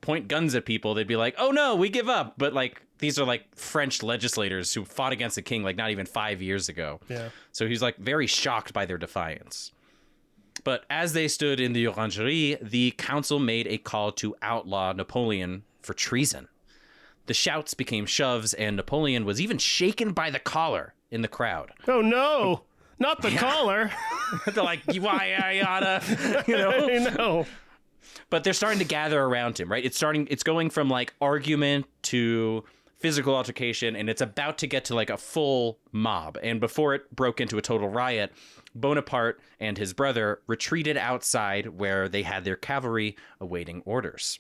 point guns at people, they'd be like, "Oh no, we give up." But like, these are like French legislators who fought against the king like not even 5 years ago. Yeah. So he's like very shocked by their defiance. But as they stood in the orangerie, the council made a call to outlaw Napoleon for treason. The shouts became shoves, and Napoleon was even shaken by the collar in the crowd. Oh, no. Not the collar. They're like, why I oughta, I know. But they're starting to gather around him, right? It's going from like argument to physical altercation, and it's about to get to like a full mob. And before it broke into a total riot, Bonaparte and his brother retreated outside where they had their cavalry awaiting orders.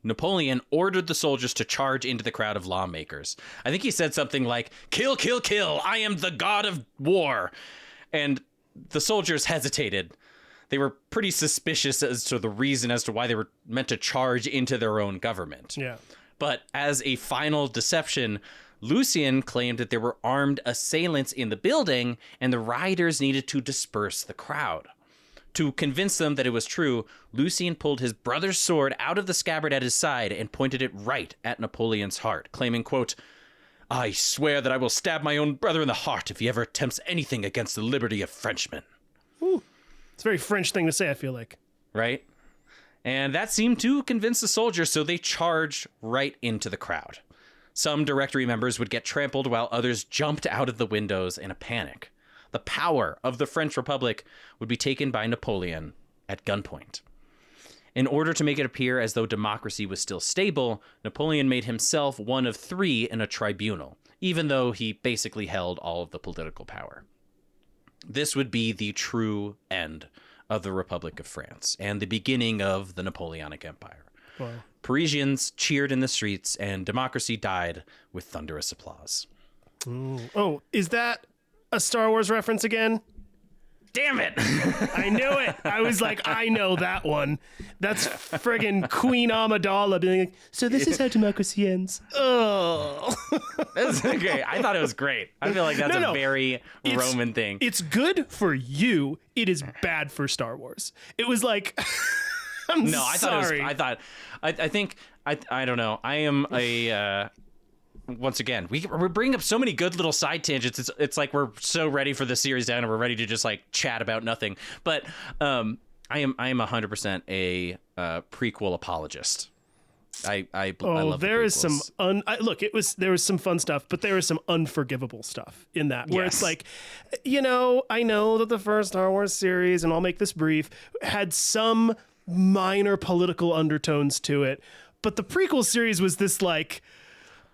Napoleon ordered the soldiers to charge into the crowd of lawmakers. I think he said something like, "Kill, kill, kill, I am the god of war." And the soldiers hesitated. They were pretty suspicious as to the reason as to why they were meant to charge into their own government. Yeah. But as a final deception, Lucien claimed that there were armed assailants in the building and the rioters needed to disperse the crowd. To convince them that it was true, Lucien pulled his brother's sword out of the scabbard at his side and pointed it right at Napoleon's heart, claiming, quote, "I swear that I will stab my own brother in the heart if he ever attempts anything against the liberty of Frenchmen." Ooh. It's a very French thing to say, I feel like. Right? And that seemed to convince the soldiers, so they charged right into the crowd. Some Directory members would get trampled while others jumped out of the windows in a panic. The power of the French Republic would be taken by Napoleon at gunpoint. In order to make it appear as though democracy was still stable, Napoleon made himself one of 3 in a tribunal, even though he basically held all of the political power. This would be the true end of the Republic of France and the beginning of the Napoleonic Empire. Wow. Parisians cheered in the streets, and democracy died with thunderous applause. Ooh. Oh, is that a Star Wars reference again? Damn it. I knew it. I was like, I know that one. That's friggin' Queen Amidala being like, so this is how democracy ends. Oh. That's okay. I thought it was great. I feel like that's a very Roman thing. It's good for you. It is bad for Star Wars. It was like, I'm sorry. I don't know. I am a... once again, we're bringing up so many good little side tangents. It's like we're so ready for the series to end and we're ready to just like chat about nothing. But I am 100% a prequel apologist. I love there the is some there was some fun stuff, but there is some unforgivable stuff in that where it's like, I know that the first Star Wars series, and I'll make this brief, had some minor political undertones to it, but the prequel series was this like,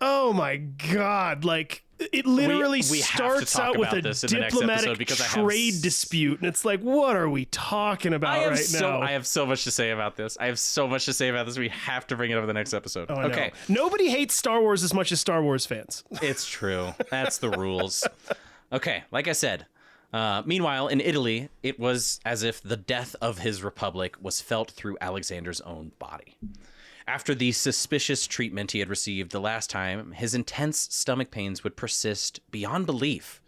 oh my God, like it literally starts out with a diplomatic trade dispute. And it's like, what are we talking about now? I have so much to say about this. We have to bring it up in the next episode. Oh, okay. Nobody hates Star Wars as much as Star Wars fans. It's true. That's the rules. Okay. Like I said, meanwhile, in Italy, it was as if the death of his republic was felt through Alexander's own body. After the suspicious treatment he had received the last time, his intense stomach pains would persist beyond belief.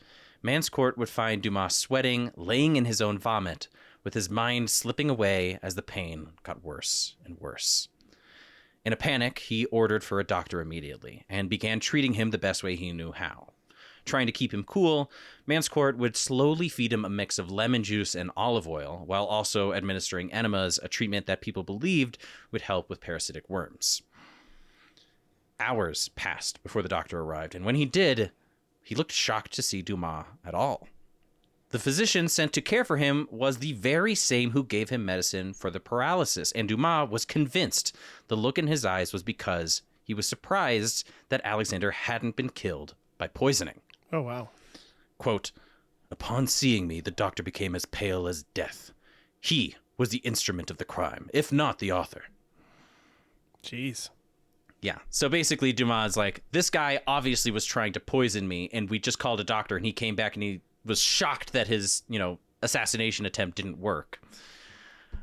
Manscourt would find Dumas sweating, laying in his own vomit, with his mind slipping away as the pain got worse and worse. In a panic, he ordered for a doctor immediately and began treating him the best way he knew how. Trying to keep him cool, Manscourt would slowly feed him a mix of lemon juice and olive oil, while also administering enemas, a treatment that people believed would help with parasitic worms. Hours passed before the doctor arrived, and when he did, he looked shocked to see Dumas at all. The physician sent to care for him was the very same who gave him medicine for the paralysis, and Dumas was convinced the look in his eyes was because he was surprised that Alexander hadn't been killed by poisoning. Oh, wow. Quote, upon seeing me, the doctor became as pale as death. He was the instrument of the crime, if not the author. Jeez. Yeah. So basically, Dumas is like, this guy obviously was trying to poison me, and we just called a doctor, and he came back and he was shocked that his, assassination attempt didn't work.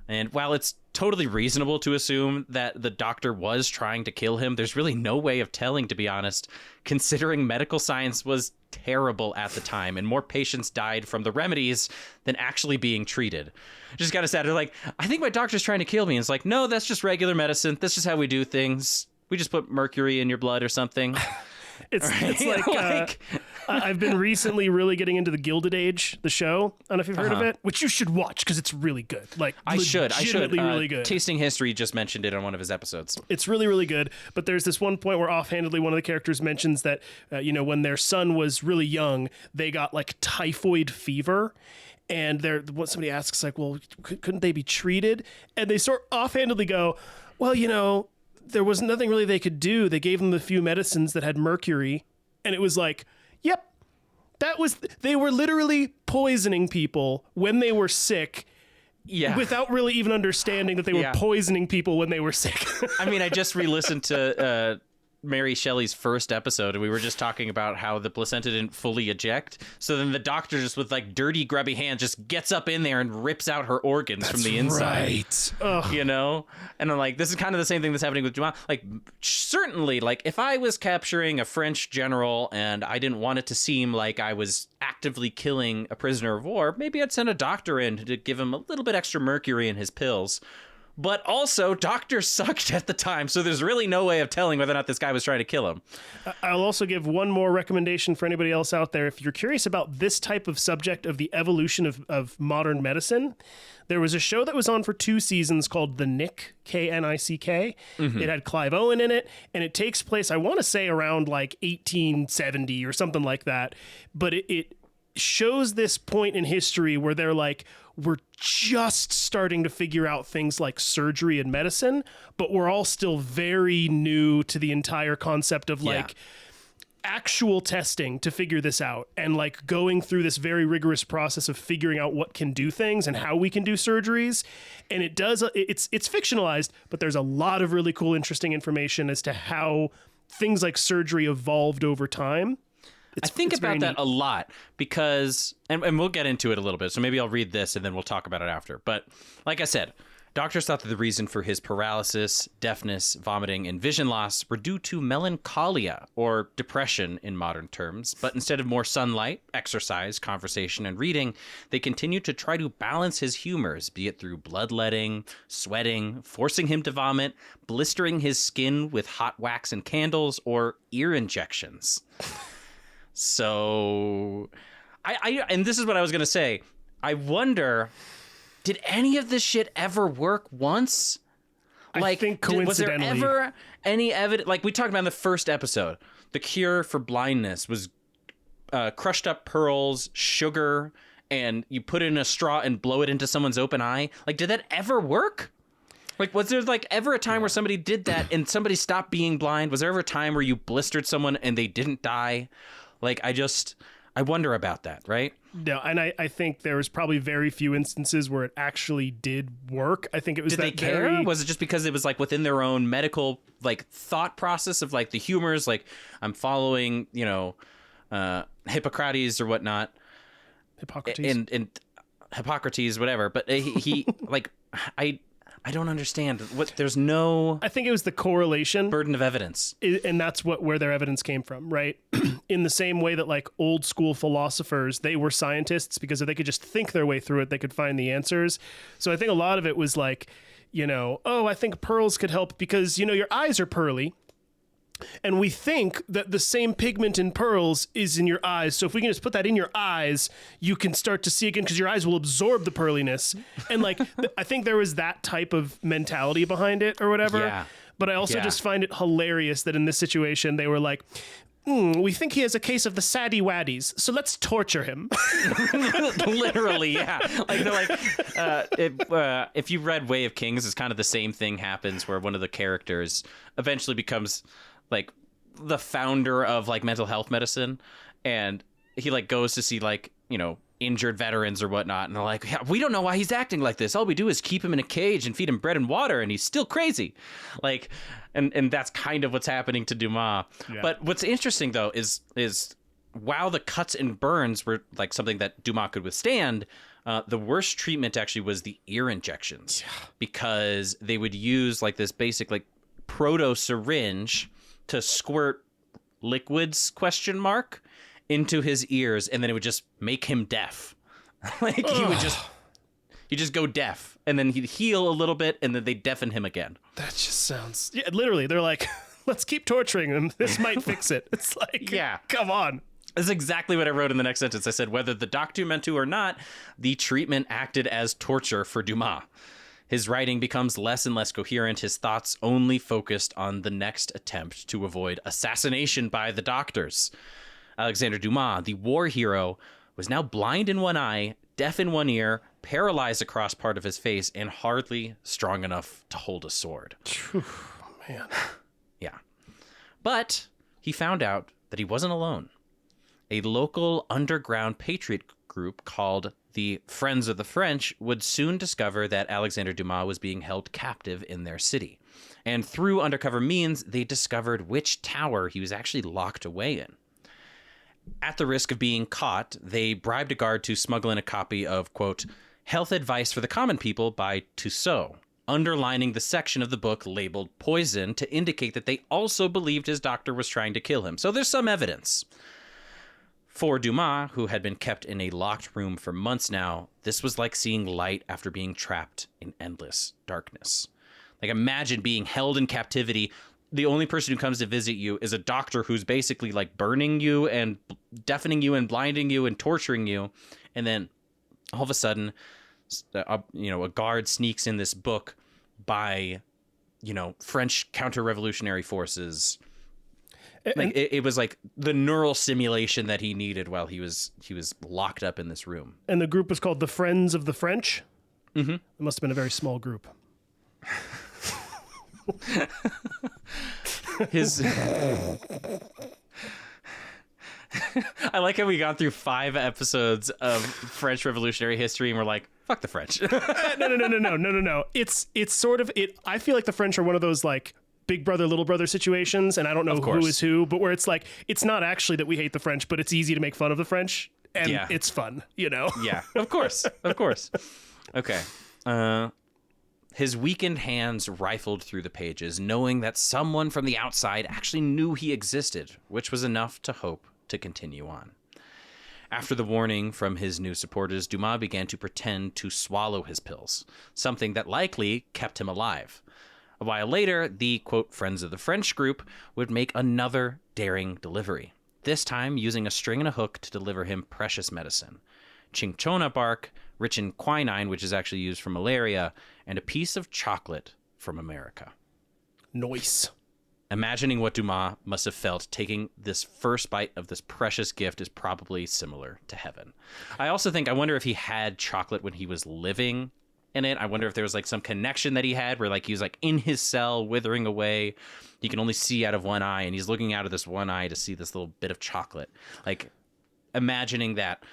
And while it's totally reasonable to assume that the doctor was trying to kill him, there's really no way of telling, to be honest, considering medical science was terrible at the time and more patients died from the remedies than actually being treated. Just kind of sad. They're like, I think my doctor's trying to kill me. And it's like, no, that's just regular medicine. That's just how we do things. We just put mercury in your blood or something. It's like I've been recently really getting into the Gilded Age, the show. I don't know if you've heard of it, which you should watch because it's really good. Like I should. Really good. Tasting History just mentioned it on one of his episodes. It's really, really good. But there's this one point where offhandedly one of the characters mentions that when their son was really young, they got like typhoid fever. And somebody asks like, well, couldn't they be treated? And they sort of offhandedly go, well, there was nothing really they could do. They gave them a few medicines that had mercury. And it was like, yep, they were literally poisoning people when they were sick. Yeah. Without really even understanding that they were poisoning people when they were sick. I mean, I just re-listened to Mary Shelley's first episode, and we were just talking about how the placenta didn't fully eject. So then the doctor just with like dirty, grubby hands just gets up in there and rips out her organs from the inside. Right. And I'm like, this is kind of the same thing that's happening with Dumas. Like, certainly, like if I was capturing a French general and I didn't want it to seem like I was actively killing a prisoner of war, maybe I'd send a doctor in to give him a little bit extra mercury in his pills. But also, doctors sucked at the time, so there's really no way of telling whether or not this guy was trying to kill him. I'll also give one more recommendation for anybody else out there. If you're curious about this type of subject of the evolution of modern medicine, there was a show that was on for 2 seasons called The Nick, K-N-I-C-K. Mm-hmm. It had Clive Owen in it, and it takes place, I want to say, around like 1870 or something like that. But it shows this point in history where they're like, we're just starting to figure out things like surgery and medicine, but we're all still very new to the entire concept of like actual testing to figure this out and like going through this very rigorous process of figuring out what can do things and how we can do surgeries. And it's fictionalized, but there's a lot of really cool, interesting information as to how things like surgery evolved over time. I think about that a lot because, and we'll get into it a little bit, so maybe I'll read this and then we'll talk about it after. But like I said, doctors thought that the reason for his paralysis, deafness, vomiting, and vision loss were due to melancholia, or depression in modern terms. But instead of more sunlight, exercise, conversation, and reading, they continued to try to balance his humors, be it through bloodletting, sweating, forcing him to vomit, blistering his skin with hot wax and candles, or ear injections. So, and this is what I was going to say. I wonder, did any of this shit ever work once? I think coincidentally. Was there ever any evidence? Like we talked about in the first episode, the cure for blindness was crushed up pearls, sugar, and you put it in a straw and blow it into someone's open eye. Like, did that ever work? Like, was there like ever a time where somebody did that and somebody stopped being blind? Was there ever a time where you blistered someone and they didn't die? Like, I wonder about that, right? No, and I think there was probably very few instances where it actually did work. I think it was Did they care? Was it just because it was like within their own medical like thought process of like the humors, like I'm following, Hippocrates or whatnot, Hippocrates and Hippocrates, whatever. But he like I don't understand what. There's no. I think it was the correlation burden of evidence, and that's where their evidence came from, right? In the same way that like old school philosophers, they were scientists because if they could just think their way through it, they could find the answers. So I think a lot of it was like, I think pearls could help because your eyes are pearly. And we think that the same pigment in pearls is in your eyes. So if we can just put that in your eyes, you can start to see again because your eyes will absorb the pearliness. And like, I think there was that type of mentality behind it or whatever. Yeah. But I also just find it hilarious that in this situation, they were like, we think he has a case of the saddy waddies, so let's torture him. Literally, yeah. Like they're like, if you read Way of Kings, it's kind of the same thing happens where one of the characters eventually becomes like the founder of like mental health medicine, and he like goes to see like injured veterans or whatnot, and they're like, yeah, we don't know why he's acting like this. All we do is keep him in a cage and feed him bread and water, and he's still crazy. Like, and that's kind of what's happening to Dumas. Yeah. But what's interesting though is while the cuts and burns were like something that Dumas could withstand, the worst treatment actually was the ear injections, because they would use like this basic like proto syringe to squirt liquids ? Into his ears, and then it would just make him deaf. Like he'd just go deaf, and then he'd heal a little bit, and then they'd deafen him again. That just sounds literally. They're like, let's keep torturing him. This might fix it. It's like, come on. That's exactly what I wrote in the next sentence. I said, whether the doctor meant to or not, the treatment acted as torture for Dumas. His writing becomes less and less coherent, his thoughts only focused on the next attempt to avoid assassination by the doctors. Alexandre Dumas, the war hero, was now blind in one eye, deaf in one ear, paralyzed across part of his face, and hardly strong enough to hold a sword. Man. Yeah. But he found out that he wasn't alone. A local underground patriot group called the Friends of the French would soon discover that Alexandre Dumas was being held captive in their city. And through undercover means, they discovered which tower he was actually locked away in. At the risk of being caught, they bribed a guard to smuggle in a copy of, quote, Health Advice for the Common People by Tussaud, underlining the section of the book labeled poison to indicate that they also believed his doctor was trying to kill him. So there's some evidence. For Dumas, who had been kept in a locked room for months now, this was like seeing light after being trapped in endless darkness. Like, imagine being held in captivity. The only person who comes to visit you is a doctor who's basically like burning you and deafening you and blinding you and torturing you. And then all of a sudden, a guard sneaks in this book by, French counter-revolutionary forces. Like it was like the neural simulation that he needed while he was locked up in this room. And the group was called the Friends of the French. Mm-hmm. It must have been a very small group. I like how we got through 5 episodes of French Revolutionary history and we're like, fuck the French. No. It's sort of it. I feel like the French are one of those like big brother, little brother situations, and I don't know who is who, but where it's like, it's not actually that we hate the French, but it's easy to make fun of the French, and it's fun, you know? Yeah, of course. Okay. His weakened hands rifled through the pages, knowing that someone from the outside actually knew he existed, which was enough to hope to continue on. After the warning from his new supporters, Dumas began to pretend to swallow his pills, something that likely kept him alive. A while later, the, quote, Friends of the French group would make another daring delivery, this time using a string and a hook to deliver him precious medicine. Cinchona bark, rich in quinine, which is actually used for malaria, and a piece of chocolate from America. Nice. Imagining what Dumas must have felt taking this first bite of this precious gift is probably similar to heaven. I also think, I wonder if he had chocolate when he was living in it. I wonder if there was like some connection that he had where like he was like in his cell withering away. He can only see out of one eye, and he's looking out of this one eye to see this little bit of chocolate. Like imagining that,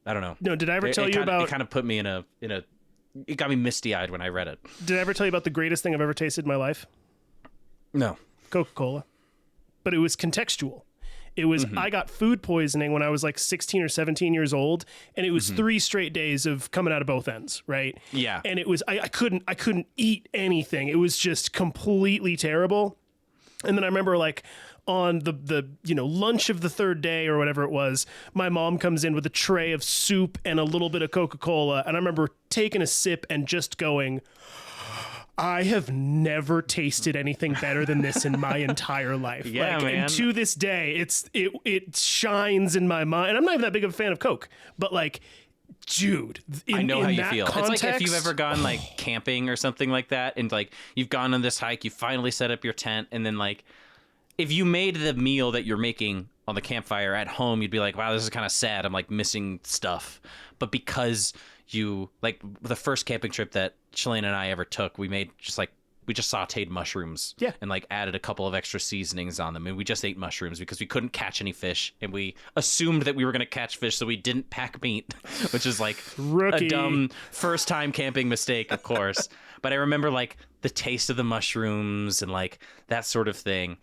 I don't know. No, did I ever tell you about... It kind of put me in a... It got me misty-eyed when I read it. Did I ever tell you about the greatest thing I've ever tasted in my life? No. Coca-Cola. But it was contextual. It was, I got food poisoning when I was like 16 or 17 years old, and it was 3 straight days of coming out of both ends, right? Yeah. And it was, I couldn't eat anything. It was just completely terrible. And then I remember like on the lunch of the third day or whatever it was, my mom comes in with a tray of soup and a little bit of Coca-Cola. And I remember taking a sip and just going, I have never tasted anything better than this in my entire life. Yeah, man. And to this day, it shines in my mind. I'm not even that big of a fan of Coke, but like, dude, I know how you feel. Context, it's like if you've ever gone like camping or something like that, and like you've gone on this hike, you finally set up your tent, and then like if you made the meal that you're making on the campfire at home, you'd be like, wow, this is kind of sad. I'm like missing stuff. But because you like the first camping trip that Shalane and I ever took, we just sauteed mushrooms and like added a couple of extra seasonings on them, and we just ate mushrooms because we couldn't catch any fish, and we assumed that we were going to catch fish, so we didn't pack meat, which is like a dumb first time camping mistake, of course. But I remember like the taste of the mushrooms and like that sort of thing,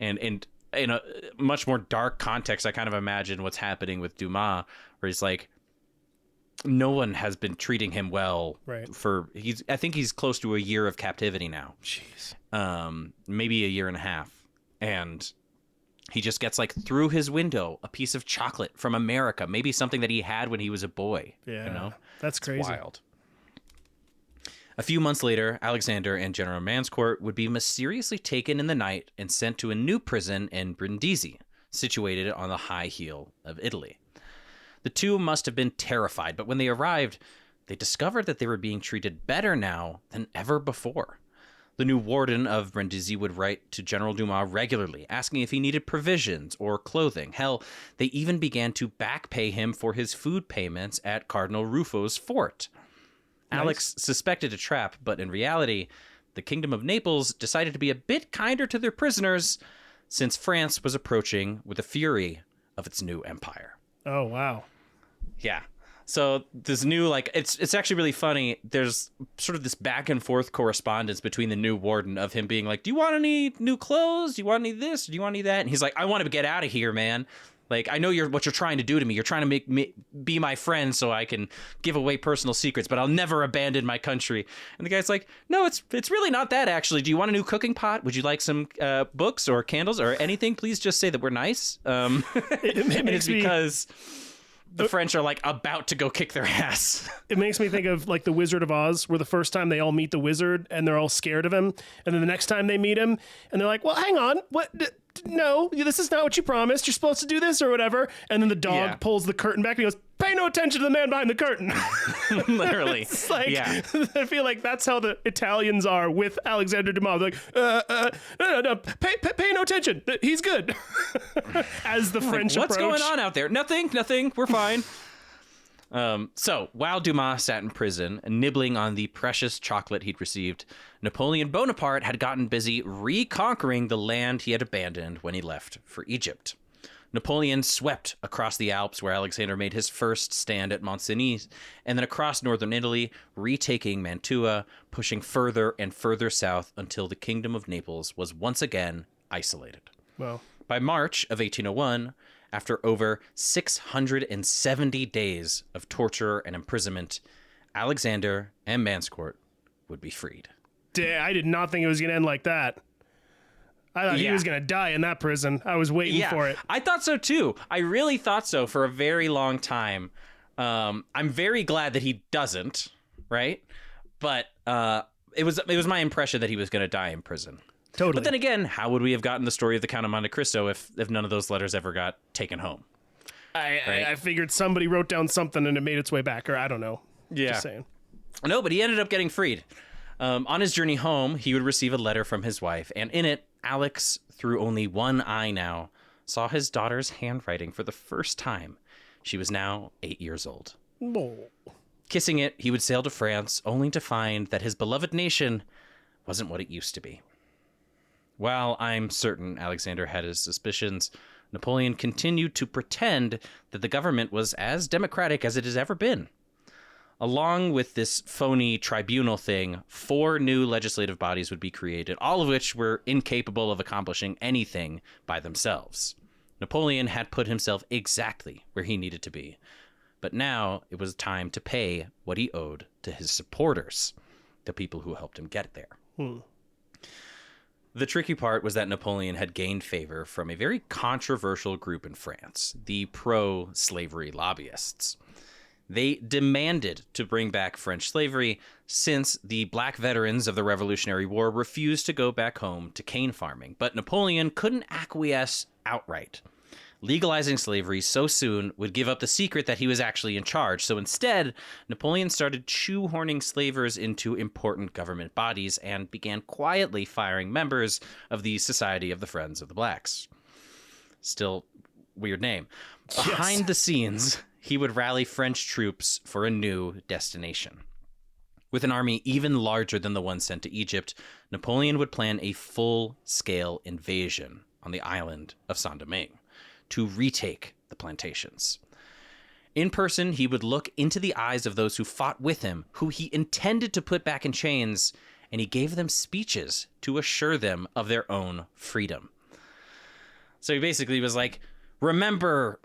and in a much more dark context, I kind of imagine what's happening with Dumas, where he's like, no one has been treating him well I think he's close to a year of captivity now. Jeez. Maybe a year and a half. And he just gets like through his window a piece of chocolate from America, maybe something that he had when he was a boy. Yeah. You know? That's crazy. It's wild. A few months later, Alexander and General Manscourt would be mysteriously taken in the night and sent to a new prison in Brindisi, situated on the high heel of Italy. The two must have been terrified, but when they arrived, they discovered that they were being treated better now than ever before. The new warden of Brindisi would write to General Dumas regularly, asking if he needed provisions or clothing. Hell, they even began to back pay him for his food payments at Cardinal Ruffo's fort. Nice. Alex suspected a trap, but in reality, the Kingdom of Naples decided to be a bit kinder to their prisoners, since France was approaching with the fury of its new empire. Oh, wow. Yeah. So this new, like, it's actually really funny. There's sort of this back and forth correspondence between the new warden of him being like, do you want any new clothes? Do you want any this? Do you want any that? And he's like, I want to get out of here, man. Like, I know what you're trying to do to me. You're trying to make me be my friend so I can give away personal secrets, but I'll never abandon my country. And the guy's like, no, it's really not that, actually. Do you want a new cooking pot? Would you like some books or candles or anything? Please just say that we're nice. It's because the French are like about to go kick their ass. It makes me think of like the Wizard of Oz, where the first time they all meet the wizard and they're all scared of him, and then the next time they meet him and they're like, well, hang on, what? No, this is not what you promised. You're supposed to do this or whatever. And then the dog pulls the curtain back and he goes, pay no attention to the man behind the curtain. Literally. It's like, I feel like that's how the Italians are with Alexander Dumas. They're like, no, pay no attention. He's good. As the French What's approach. going on out there? Nothing. We're fine. So while Dumas sat in prison, nibbling on the precious chocolate he'd received, Napoleon Bonaparte had gotten busy reconquering the land he had abandoned when he left for Egypt. Napoleon swept across the Alps, where Alexander made his first stand at Mont Cenis, and then across northern Italy, retaking Mantua, pushing further and further south until the Kingdom of Naples was once again isolated. Well, by March of 1801, after over 670 days of torture and imprisonment, Alexander and Manscourt would be freed. I did not think it was going to end like that. I thought he was going to die in that prison. I was waiting for it. I thought so too. I really thought so for a very long time. I'm very glad that he doesn't, right? But it was my impression that he was going to die in prison. Totally. But then again, how would we have gotten the story of the Count of Monte Cristo if none of those letters ever got taken home? I figured somebody wrote down something and it made its way back, or I don't know. Yeah. Just saying. No, but he ended up getting freed. On his journey home, he would receive a letter from his wife, and in it, Alex, through only one eye now, saw his daughter's handwriting for the first time. She was now 8 years old. Oh. Kissing it, he would sail to France, only to find that his beloved nation wasn't what it used to be. While I'm certain Alexander had his suspicions, Napoleon continued to pretend that the government was as democratic as it has ever been. Along with this phony tribunal thing, 4 new legislative bodies would be created, all of which were incapable of accomplishing anything by themselves. Napoleon had put himself exactly where he needed to be. But now it was time to pay what he owed to his supporters, the people who helped him get there. The tricky part was that Napoleon had gained favor from a very controversial group in France, the pro-slavery lobbyists. They demanded to bring back French slavery since the black veterans of the Revolutionary War refused to go back home to cane farming. But Napoleon couldn't acquiesce outright. Legalizing slavery so soon would give up the secret that he was actually in charge. So instead, Napoleon started shoehorning slavers into important government bodies and began quietly firing members of the Society of the Friends of the Blacks. Still, weird name. Behind the scenes, he would rally French troops for a new destination. With an army even larger than the one sent to Egypt, Napoleon would plan a full-scale invasion on the island of Saint-Domingue to retake the plantations. In person, he would look into the eyes of those who fought with him, who he intended to put back in chains, and he gave them speeches to assure them of their own freedom. So he basically was like, remember,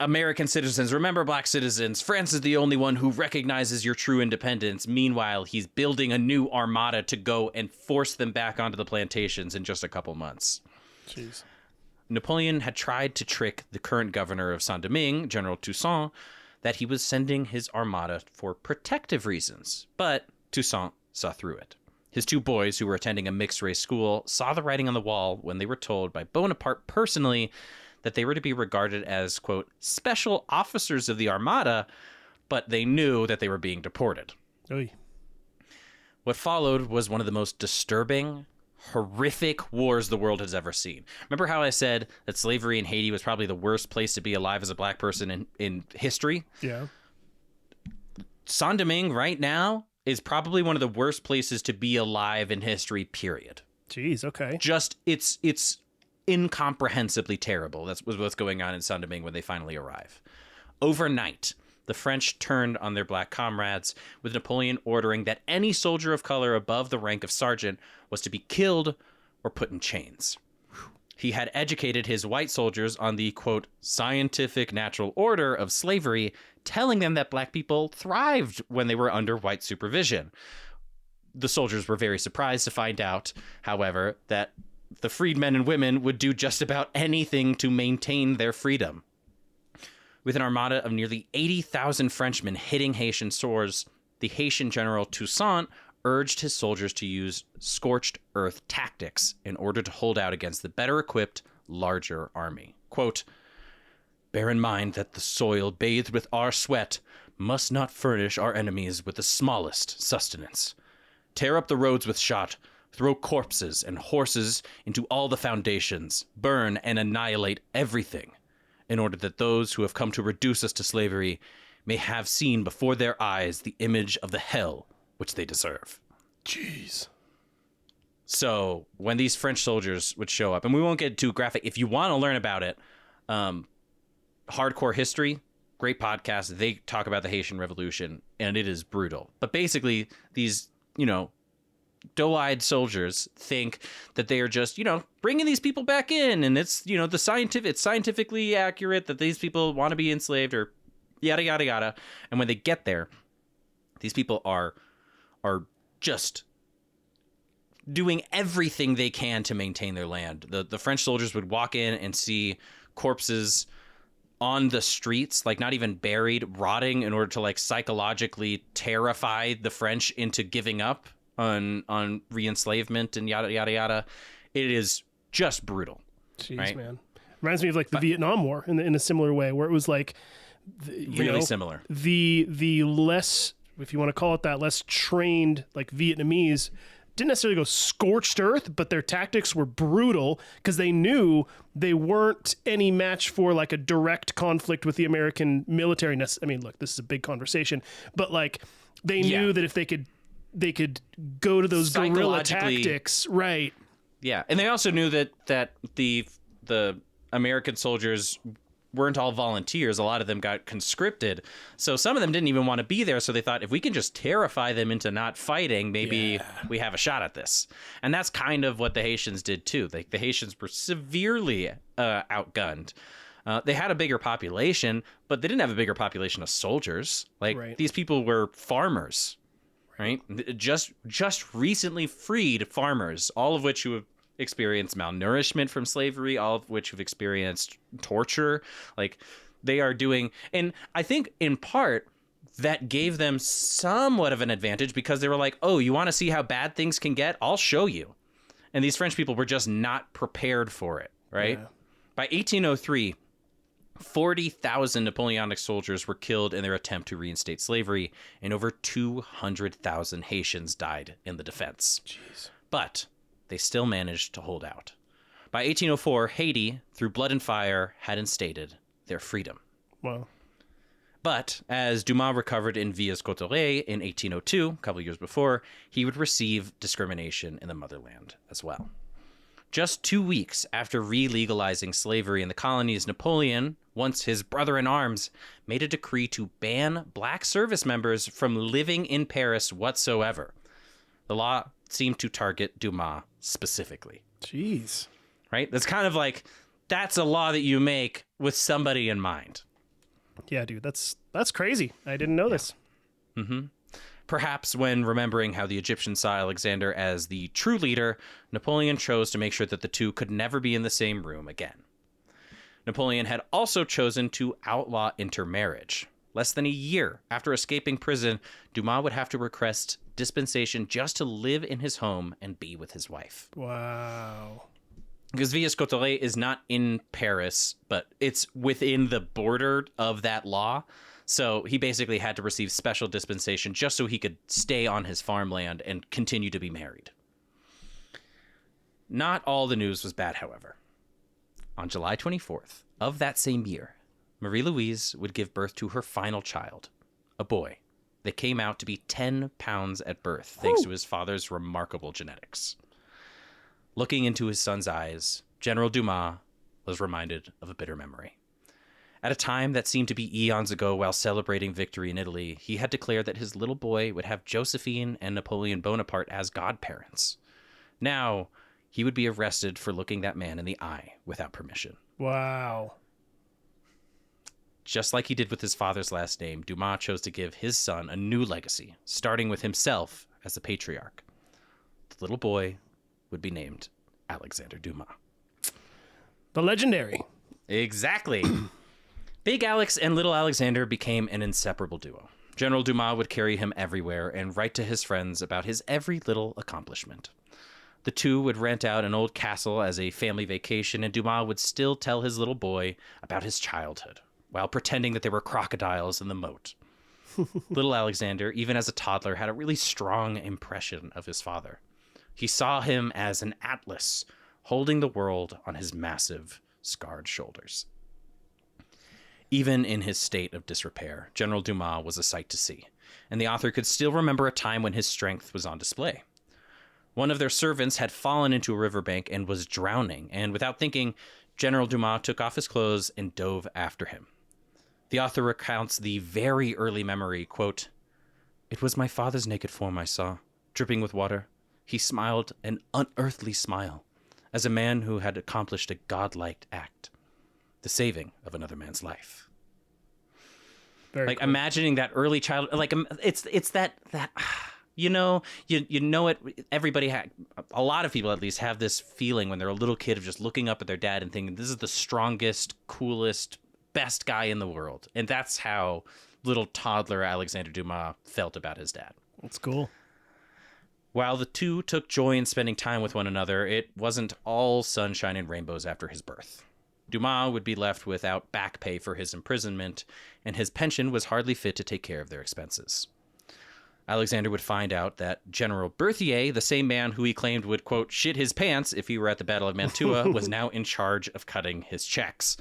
American citizens, remember black citizens, France is the only one who recognizes your true independence. Meanwhile, he's building a new armada to go and force them back onto the plantations in just a couple months. Jeez. Napoleon had tried to trick the current governor of Saint-Domingue, General Toussaint, that he was sending his armada for protective reasons, but Toussaint saw through it. His 2 boys, who were attending a mixed-race school, saw the writing on the wall when they were told by Bonaparte personally that they were to be regarded as, quote, special officers of the Armada, but they knew that they were being deported. Oy. What followed was one of the most disturbing, horrific wars the world has ever seen. Remember how I said that slavery in Haiti was probably the worst place to be alive as a black person in history? Yeah. Saint-Domingue right now is probably one of the worst places to be alive in history, period. Jeez, okay. Just, it's incomprehensibly terrible. That's what's going on in Saint-Domingue when they finally arrive. Overnight, the French turned on their black comrades, with Napoleon ordering that any soldier of color above the rank of sergeant was to be killed or put in chains. He had educated his white soldiers on the, quote, scientific natural order of slavery, telling them that black people thrived when they were under white supervision. The soldiers were very surprised to find out, however, that the freedmen and women would do just about anything to maintain their freedom. With an armada of nearly 80,000 Frenchmen hitting Haitian shores, the Haitian General Toussaint urged his soldiers to use scorched earth tactics in order to hold out against the better equipped, larger army. Quote, bear in mind that the soil bathed with our sweat must not furnish our enemies with the smallest sustenance. Tear up the roads with shot, throw corpses and horses into all the foundations, burn and annihilate everything, in order that those who have come to reduce us to slavery may have seen before their eyes the image of the hell which they deserve. Jeez. So when these French soldiers would show up, and we won't get too graphic, if you want to learn about it, Hardcore History, great podcast. They talk about the Haitian Revolution, and it is brutal. But basically, these, doe-eyed soldiers think that they are just, bringing these people back in, and it's, it's scientifically accurate that these people want to be enslaved, or yada, yada, yada. And when they get there, these people are just doing everything they can to maintain their land. The French soldiers would walk in and see corpses on the streets, like not even buried, rotting, in order to like psychologically terrify the French into giving up on re-enslavement and yada, yada, yada. It is just brutal. Jeez, right? man. Reminds me of like the Vietnam War in a similar way, where it was like, really similar. The less, if you want to call it that, less trained like Vietnamese didn't necessarily go scorched earth, but their tactics were brutal because they knew they weren't any match for like a direct conflict with the American military. I mean, look, this is a big conversation, but like they knew that if they could go to those guerrilla tactics, right? Yeah, and they also knew that the American soldiers weren't all volunteers. A lot of them got conscripted. So some of them didn't even want to be there. So they thought, if we can just terrify them into not fighting, maybe we have a shot at this. And that's kind of what the Haitians did too. The Haitians were severely outgunned. They had a bigger population, but they didn't have a bigger population of soldiers. These people were farmers, right? Just recently freed farmers, all of which who have experienced malnourishment from slavery, all of which have experienced torture. Like they are doing, and I think in part that gave them somewhat of an advantage because they were like, oh, you want to see how bad things can get? I'll show you. And these French people were just not prepared for it, right? Yeah. By 1803, 40,000 Napoleonic soldiers were killed in their attempt to reinstate slavery, and over 200,000 Haitians died in the defense. Jeez. But they still managed to hold out. By 1804, Haiti, through blood and fire, had instated their freedom. Wow. But as Dumas recovered in Villas-Cotterêts in 1802, a couple of years before, he would receive discrimination in the motherland as well. Just 2 weeks after re-legalizing slavery in the colonies, Napoleon, once his brother-in-arms, made a decree to ban black service members from living in Paris whatsoever. The law seemed to target Dumas specifically. Jeez. Right? That's kind of like, that's a law that you make with somebody in mind. Yeah, dude, that's crazy. I didn't know this. Mm-hmm. Perhaps when remembering how the Egyptians saw Alexander as the true leader, Napoleon chose to make sure that the two could never be in the same room again. Napoleon had also chosen to outlaw intermarriage. Less than a year after escaping prison, Dumas would have to request dispensation just to live in his home and be with his wife. Wow. Because Villas-Cotterêts is not in Paris, but it's within the border of that law. So he basically had to receive special dispensation just so he could stay on his farmland and continue to be married. Not all the news was bad, however. On July 24th of that same year, Marie-Louise would give birth to her final child, a boy that came out to be 10 pounds at birth, thanks to his father's remarkable genetics. Looking into his son's eyes, General Dumas was reminded of a bitter memory. At a time that seemed to be eons ago while celebrating victory in Italy, he had declared that his little boy would have Josephine and Napoleon Bonaparte as godparents. Now, he would be arrested for looking that man in the eye without permission. Wow. Just like he did with his father's last name, Dumas chose to give his son a new legacy, starting with himself as the patriarch. The little boy would be named Alexander Dumas. The legendary. Exactly. Big Alex and Little Alexander became an inseparable duo. General Dumas would carry him everywhere and write to his friends about his every little accomplishment. The two would rent out an old castle as a family vacation, and Dumas would still tell his little boy about his childhood, while pretending that there were crocodiles in the moat. Little Alexander, even as a toddler, had a really strong impression of his father. He saw him as an Atlas, holding the world on his massive, scarred shoulders. Even in his state of disrepair, General Dumas was a sight to see, and the author could still remember a time when his strength was on display. One of their servants had fallen into a riverbank and was drowning, and without thinking, General Dumas took off his clothes and dove after him. The author recounts the very early memory, quote, "It was my father's naked form I saw, dripping with water. He smiled an unearthly smile, as a man who had accomplished a godlike act, the saving of another man's life." Very cool. Imagining that early child, it's that you know it. Everybody a lot of people at least have this feeling when they're a little kid of just looking up at their dad and thinking, this is the strongest, coolest, best guy in the world. And that's how little toddler Alexandre Dumas felt about his dad. That's cool. While the two took joy in spending time with one another, it wasn't all sunshine and rainbows after his birth. Dumas would be left without back pay for his imprisonment, and his pension was hardly fit to take care of their expenses. Alexander would find out that General Berthier, the same man who he claimed would, quote, shit his pants if he were at the Battle of Mantua, was now in charge of cutting his checks,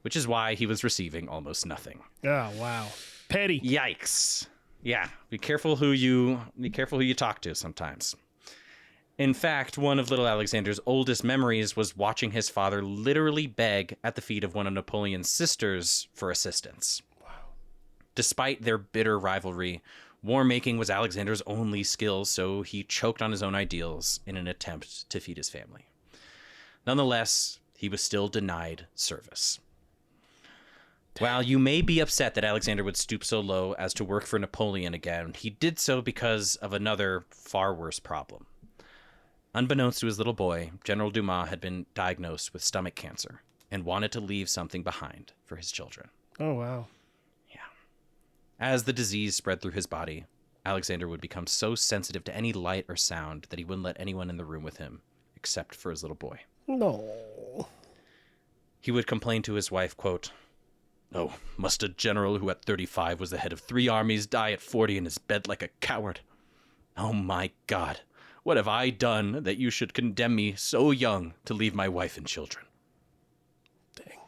which is why he was receiving almost nothing. Oh, wow. Petty. Yikes. Yeah, be careful who you talk to sometimes. In fact, one of little Alexander's oldest memories was watching his father literally beg at the feet of one of Napoleon's sisters for assistance. Wow. Despite their bitter rivalry, war making was Alexander's only skill, so he choked on his own ideals in an attempt to feed his family. Nonetheless, he was still denied service. While you may be upset that Alexander would stoop so low as to work for Napoleon again, he did so because of another far worse problem. Unbeknownst to his little boy, General Dumas had been diagnosed with stomach cancer and wanted to leave something behind for his children. Oh, wow. Yeah. As the disease spread through his body, Alexander would become so sensitive to any light or sound that he wouldn't let anyone in the room with him, except for his little boy. No. He would complain to his wife, quote, "Oh, must a general who at 35 was the head of 3 armies die at 40 in his bed like a coward? Oh my God, what have I done that you should condemn me so young to leave my wife and children?" Dang.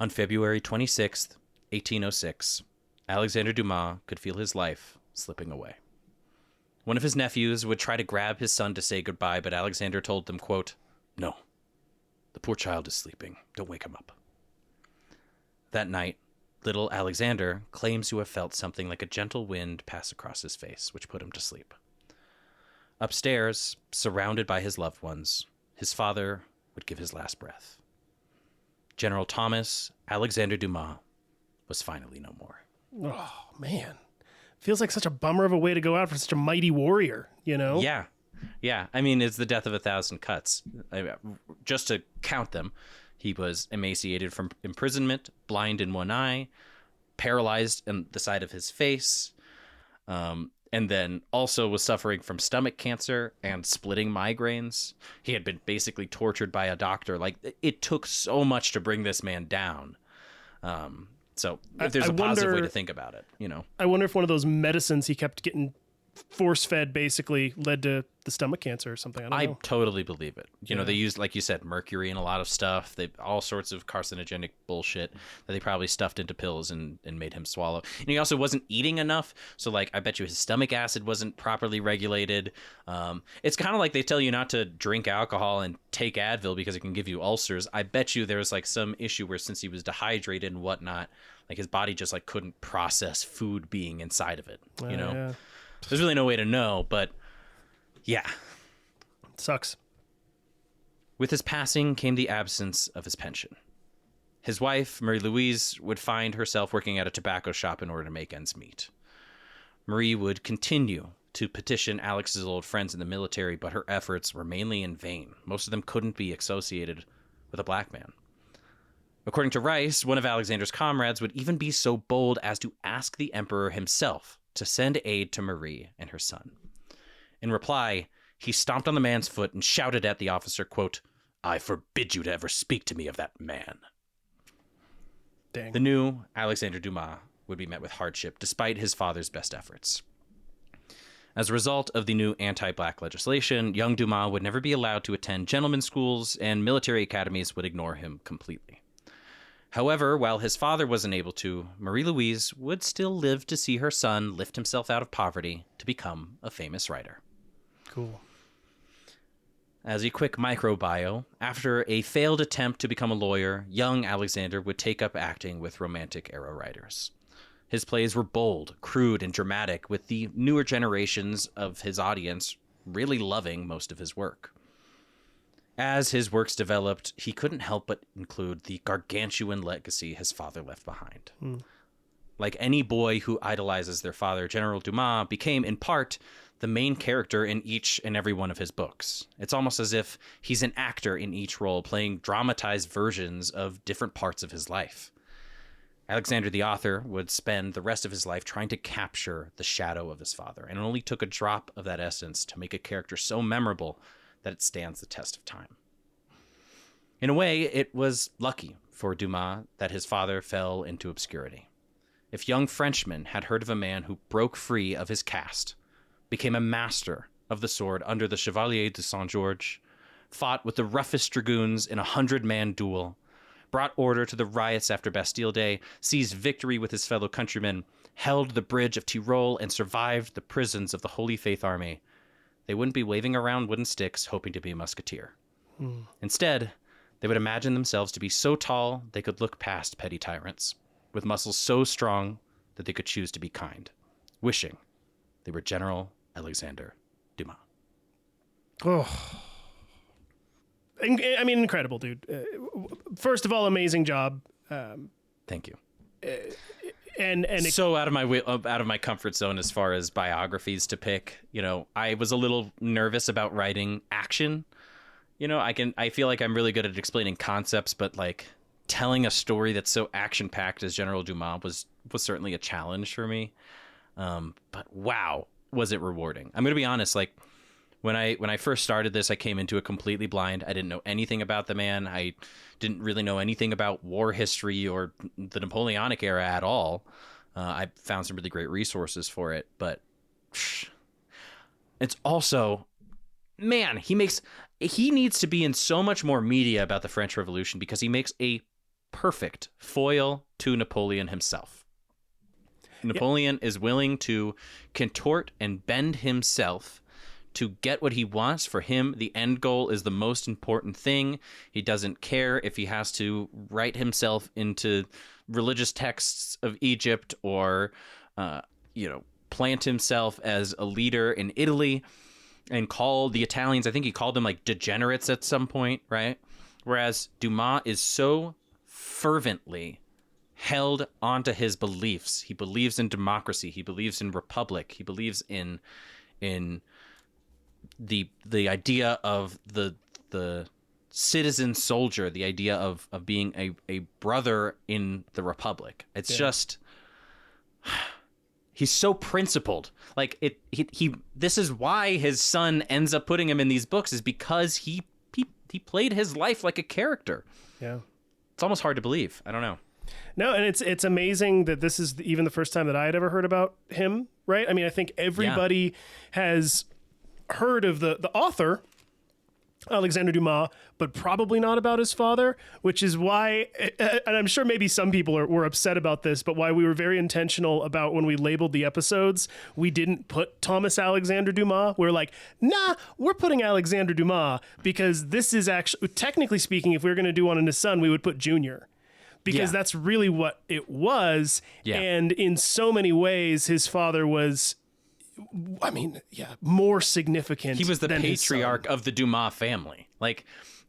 On February 26th, 1806, Alexandre Dumas could feel his life slipping away. One of his nephews would try to grab his son to say goodbye, but Alexander told them, quote, "No, the poor child is sleeping. Don't wake him up." That night, little Alexander claims to have felt something like a gentle wind pass across his face, which put him to sleep. Upstairs, surrounded by his loved ones, his father would give his last breath. General Thomas Alexandre Dumas was finally no more. Oh, man. Feels like such a bummer of a way to go out for such a mighty warrior, you know? Yeah. Yeah. I mean, it's the death of 1,000 cuts. Just to count them, he was emaciated from imprisonment, blind in one eye, paralyzed in the side of his face, and then also was suffering from stomach cancer and splitting migraines. He had been basically tortured by a doctor. Like, it took so much to bring this man down. So if there's a positive way to think about it, you know. I wonder if one of those medicines he kept getting force-fed basically led to the stomach cancer or something. I don't know. Totally believe it. You know, they used, like you said, mercury in a lot of stuff. They all sorts of carcinogenic bullshit that they probably stuffed into pills and made him swallow. And he also wasn't eating enough. So, like, I bet you his stomach acid wasn't properly regulated. It's kind of like they tell you not to drink alcohol and take Advil because it can give you ulcers. I bet you there's, like, some issue where since he was dehydrated and whatnot, like, his body just, like, couldn't process food being inside of it, you know? Yeah. There's really no way to know, but yeah. Sucks. With his passing came the absence of his pension. His wife, Marie-Louise, would find herself working at a tobacco shop in order to make ends meet. Marie would continue to petition Alex's old friends in the military, but her efforts were mainly in vain. Most of them couldn't be associated with a black man. According to Rice, one of Alexander's comrades would even be so bold as to ask the emperor himself to send aid to Marie and her son. In reply, he stomped on the man's foot and shouted at the officer, quote, "I forbid you to ever speak to me of that man." Dang. The new Alexandre Dumas would be met with hardship despite his father's best efforts. As a result of the new anti-black legislation, young Dumas would never be allowed to attend gentlemen's schools, and military academies would ignore him completely. However, while his father wasn't able to, Marie-Louise would still live to see her son lift himself out of poverty to become a famous writer. Cool. As a quick microbio, after a failed attempt to become a lawyer, young Alexander would take up acting with Romantic era writers. His plays were bold, crude, and dramatic, with the newer generations of his audience really loving most of his work. As his works developed, he couldn't help but include the gargantuan legacy his father left behind. Like any boy who idolizes their father, General Dumas became, in part, the main character in each and every one of his books. It's almost as if he's an actor in each role, playing dramatized versions of different parts of his life. Alexander the author would spend the rest of his life trying to capture the shadow of his father, and it only took a drop of that essence to make a character so memorable that it stands the test of time. In a way, it was lucky for Dumas that his father fell into obscurity. If young Frenchmen had heard of a man who broke free of his caste, became a master of the sword under the Chevalier de Saint-Georges, fought with the roughest dragoons in a 100-man duel, brought order to the riots after Bastille Day, seized victory with his fellow countrymen, held the bridge of Tyrol, and survived the prisons of the Holy Faith Army, they wouldn't be waving around wooden sticks hoping to be a musketeer. Instead, they would imagine themselves to be so tall they could look past petty tyrants, with muscles so strong that they could choose to be kind, wishing they were General Alexandre Dumas. Oh, I mean, incredible, dude. First of all, amazing job. Thank you. And so out of my comfort zone as far as biographies to pick. You know, I was a little nervous about writing action. You know, I feel like I'm really good at explaining concepts, but like telling a story that's so action packed as General Dumas was certainly a challenge for me. But wow, was it rewarding. I'm going to be honest, like when I first started this, I came into it completely blind. I didn't know anything about the man. I didn't really know anything about war history or the Napoleonic era at all. I found some really great resources for it, but it's also, man, he needs to be in so much more media about the French Revolution because he makes a perfect foil to Napoleon himself. Napoleon is willing to contort and bend himself to get what he wants. For him, the end goal is the most important thing. He doesn't care if he has to write himself into religious texts of Egypt or, plant himself as a leader in Italy and call the Italians, I think he called them like degenerates at some point, right? Whereas Dumas is so fervently held onto his beliefs. He believes in democracy. He believes in republic. He believes in the idea of the citizen soldier, the idea of being a brother in the republic. It's just, he's so principled. Like he this is why his son ends up putting him in these books, is because he played his life like a character. Yeah. It's almost hard to believe. I don't know. No, and it's amazing that this is even the first time that I had ever heard about him, right? I mean, I think everybody has heard of the author, Alexandre Dumas, but probably not about his father, which is why, and I'm sure maybe some people were upset about this, but why we were very intentional about when we labeled the episodes, we didn't put Thomas Alexandre Dumas. We're like, nah, we're putting Alexandre Dumas because this is actually, technically speaking, if we were going to do one in his son, we would put Junior. Because that's really what it was. Yeah. And in so many ways, his father was, more significant. He was the patriarch of the Dumas family. Like,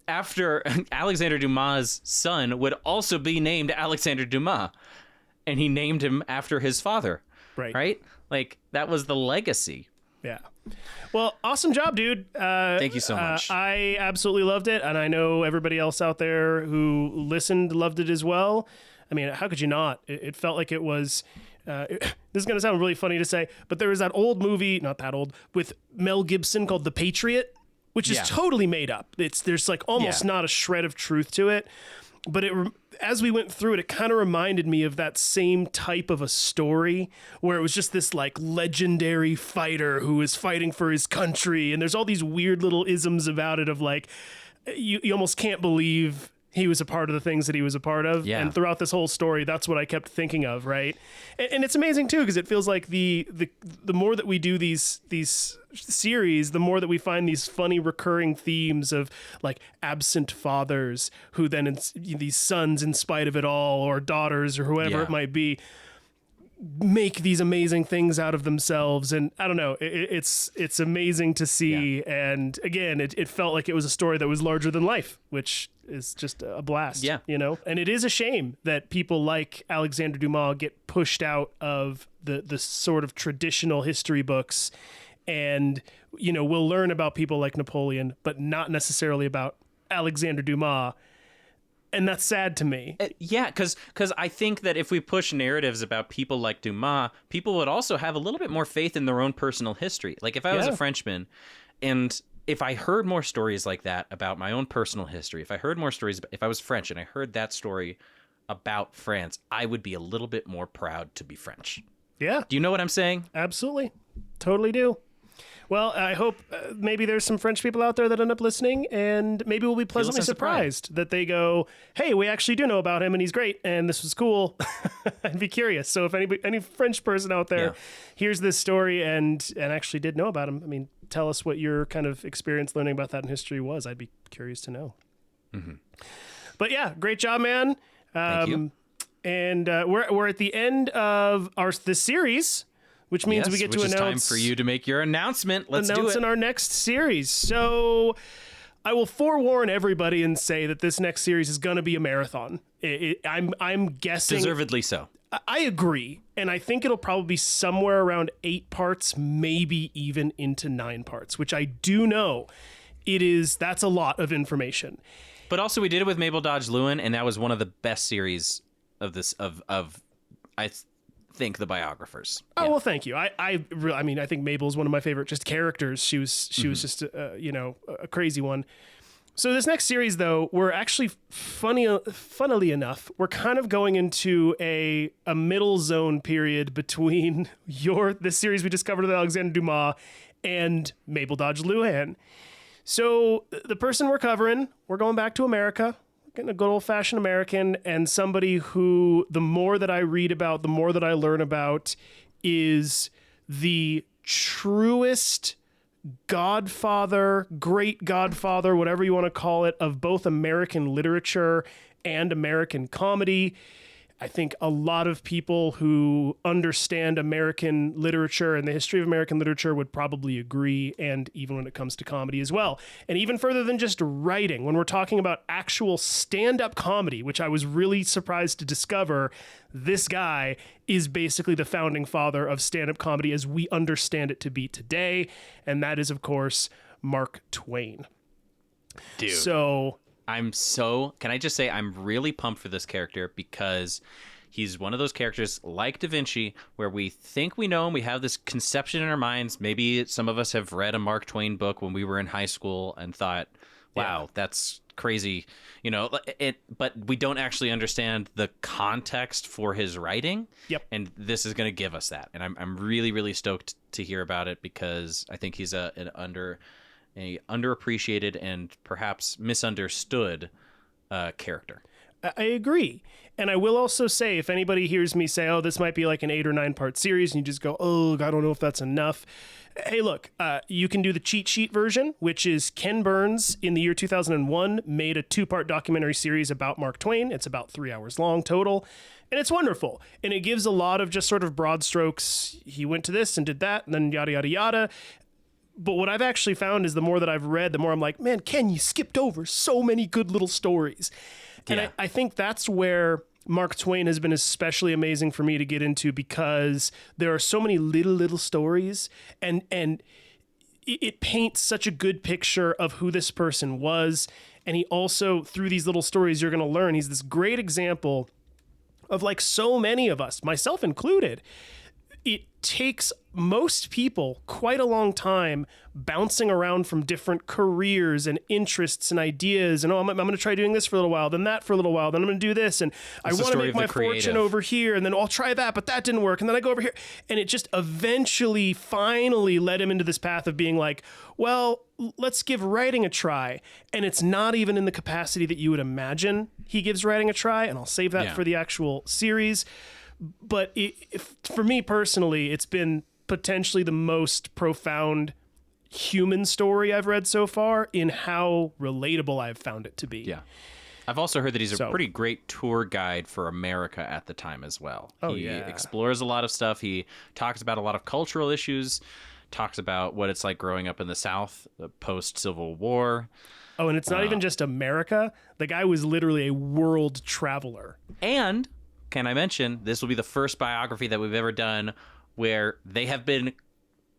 after Alexandre Dumas' son would also be named Alexandre Dumas, and he named him after his father. Right? Like, that was the legacy. Yeah. Well, awesome job, dude. Thank you so much. I absolutely loved it, and I know everybody else out there who listened loved it as well. I mean, how could you not? It felt like it was... this is going to sound really funny to say, but there was that old movie, not that old, with Mel Gibson called The Patriot, which is totally made up. There's like almost not a shred of truth to it. But as we went through it, it kind of reminded me of that same type of a story where it was just this like legendary fighter who is fighting for his country. And there's all these weird little isms about it of like, you almost can't believe he was a part of the things that he was a part of. Yeah. And throughout this whole story, that's what I kept thinking of, right? And it's amazing too, because it feels like the more that we do these series, the more that we find these funny recurring themes of like absent fathers who then these sons, in spite of it all, or daughters or whoever it might be, make these amazing things out of themselves. And I don't know, it's amazing to see. And again, it felt like it was a story that was larger than life, which is just a blast. You know, and it is a shame that people like Alexandre Dumas get pushed out of the sort of traditional history books. And, you know, we'll learn about people like Napoleon, but not necessarily about Alexandre Dumas. And that's sad to me. Yeah, because I think that if we push narratives about people like Dumas, people would also have a little bit more faith in their own personal history. Like if I was a Frenchman, and if I heard more stories like that about my own personal history, if I heard more stories, if I was French and I heard that story about France, I would be a little bit more proud to be French. Yeah. Do you know what I'm saying? Absolutely. Totally do. Well, I hope maybe there's some French people out there that end up listening, and maybe we'll be pleasantly surprised that they go, hey, we actually do know about him, and he's great, and this was cool. I'd be curious. So if any French person out there hears this story and actually did know about him, I mean, tell us what your kind of experience learning about that in history was. I'd be curious to know. Mm-hmm. But yeah, great job, man. Thank you. And we're at the end of this series, which means we get to announce. It's time for you to make your announcement. Let's do it. Announcing our next series. So I will forewarn everybody and say that this next series is going to be a marathon. I'm guessing. Deservedly so. I agree. And I think it'll probably be somewhere around 8 parts, maybe even into 9 parts, which I do know that's a lot of information. But also we did it with Mabel Dodge Lewin, and that was one of the best series of this, I think, the biographers. Oh, well, thank you. I mean, I think Mabel's one of my favorite just characters. She was just a crazy one. So this next series, though, we're actually funnily enough, we're kind of going into a middle zone period between this series we discovered with Alexandre Dumas and Mabel Dodge Lewin. So the person we're covering, we're going back to America. Getting a good old-fashioned American, and somebody who, the more that I read about, the more that I learn about, is the truest godfather, great godfather, whatever you want to call it, of both American literature and American comedy. I think a lot of people who understand American literature and the history of American literature would probably agree, and even when it comes to comedy as well. And even further than just writing, when we're talking about actual stand-up comedy, which I was really surprised to discover, this guy is basically the founding father of stand-up comedy as we understand it to be today, and that is, of course, Mark Twain. Dude. So can I just say I'm really pumped for this character because he's one of those characters like Da Vinci where we think we know him, we have this conception in our minds. Maybe some of us have read a Mark Twain book when we were in high school and thought, wow, that's crazy, but we don't actually understand the context for his writing. Yep. And this is going to give us that. And I'm really, really stoked to hear about it because I think he's an underappreciated and perhaps misunderstood character. I agree. And I will also say, if anybody hears me say, oh, this might be like an 8 or 9 part series, and you just go, oh, I don't know if that's enough. Hey, look, you can do the cheat sheet version, which is Ken Burns in the year 2001 made a 2-part documentary series about Mark Twain. It's about 3 hours long total. And it's wonderful. And it gives a lot of just sort of broad strokes. He went to this and did that, and then yada, yada, yada. But what I've actually found is the more that I've read, the more I'm like, man, Ken, you skipped over so many good little stories. And I think that's where Mark Twain has been especially amazing for me to get into, because there are so many little stories, and it paints such a good picture of who this person was. And he also, through these little stories, you're going to learn he's this great example of, like so many of us, myself included, it takes most people quite a long time bouncing around from different careers and interests and ideas. And I'm going to try doing this for a little while, then that for a little while, then I'm going to do this. And I want to make my fortune over here. And then I'll try that, but that didn't work. And then I go over here. And it just eventually, finally led him into this path of being like, well, let's give writing a try. And it's not even in the capacity that you would imagine he gives writing a try. And I'll save that for the actual series. But for me personally, it's been potentially the most profound human story I've read so far in how relatable I've found it to be. Yeah. I've also heard that he's a pretty great tour guide for America at the time as well. He explores a lot of stuff. He talks about a lot of cultural issues, talks about what it's like growing up in the South post-Civil War. Oh, and it's not even just America. The guy was literally a world traveler. And can I mention, this will be the first biography that we've ever done where they have been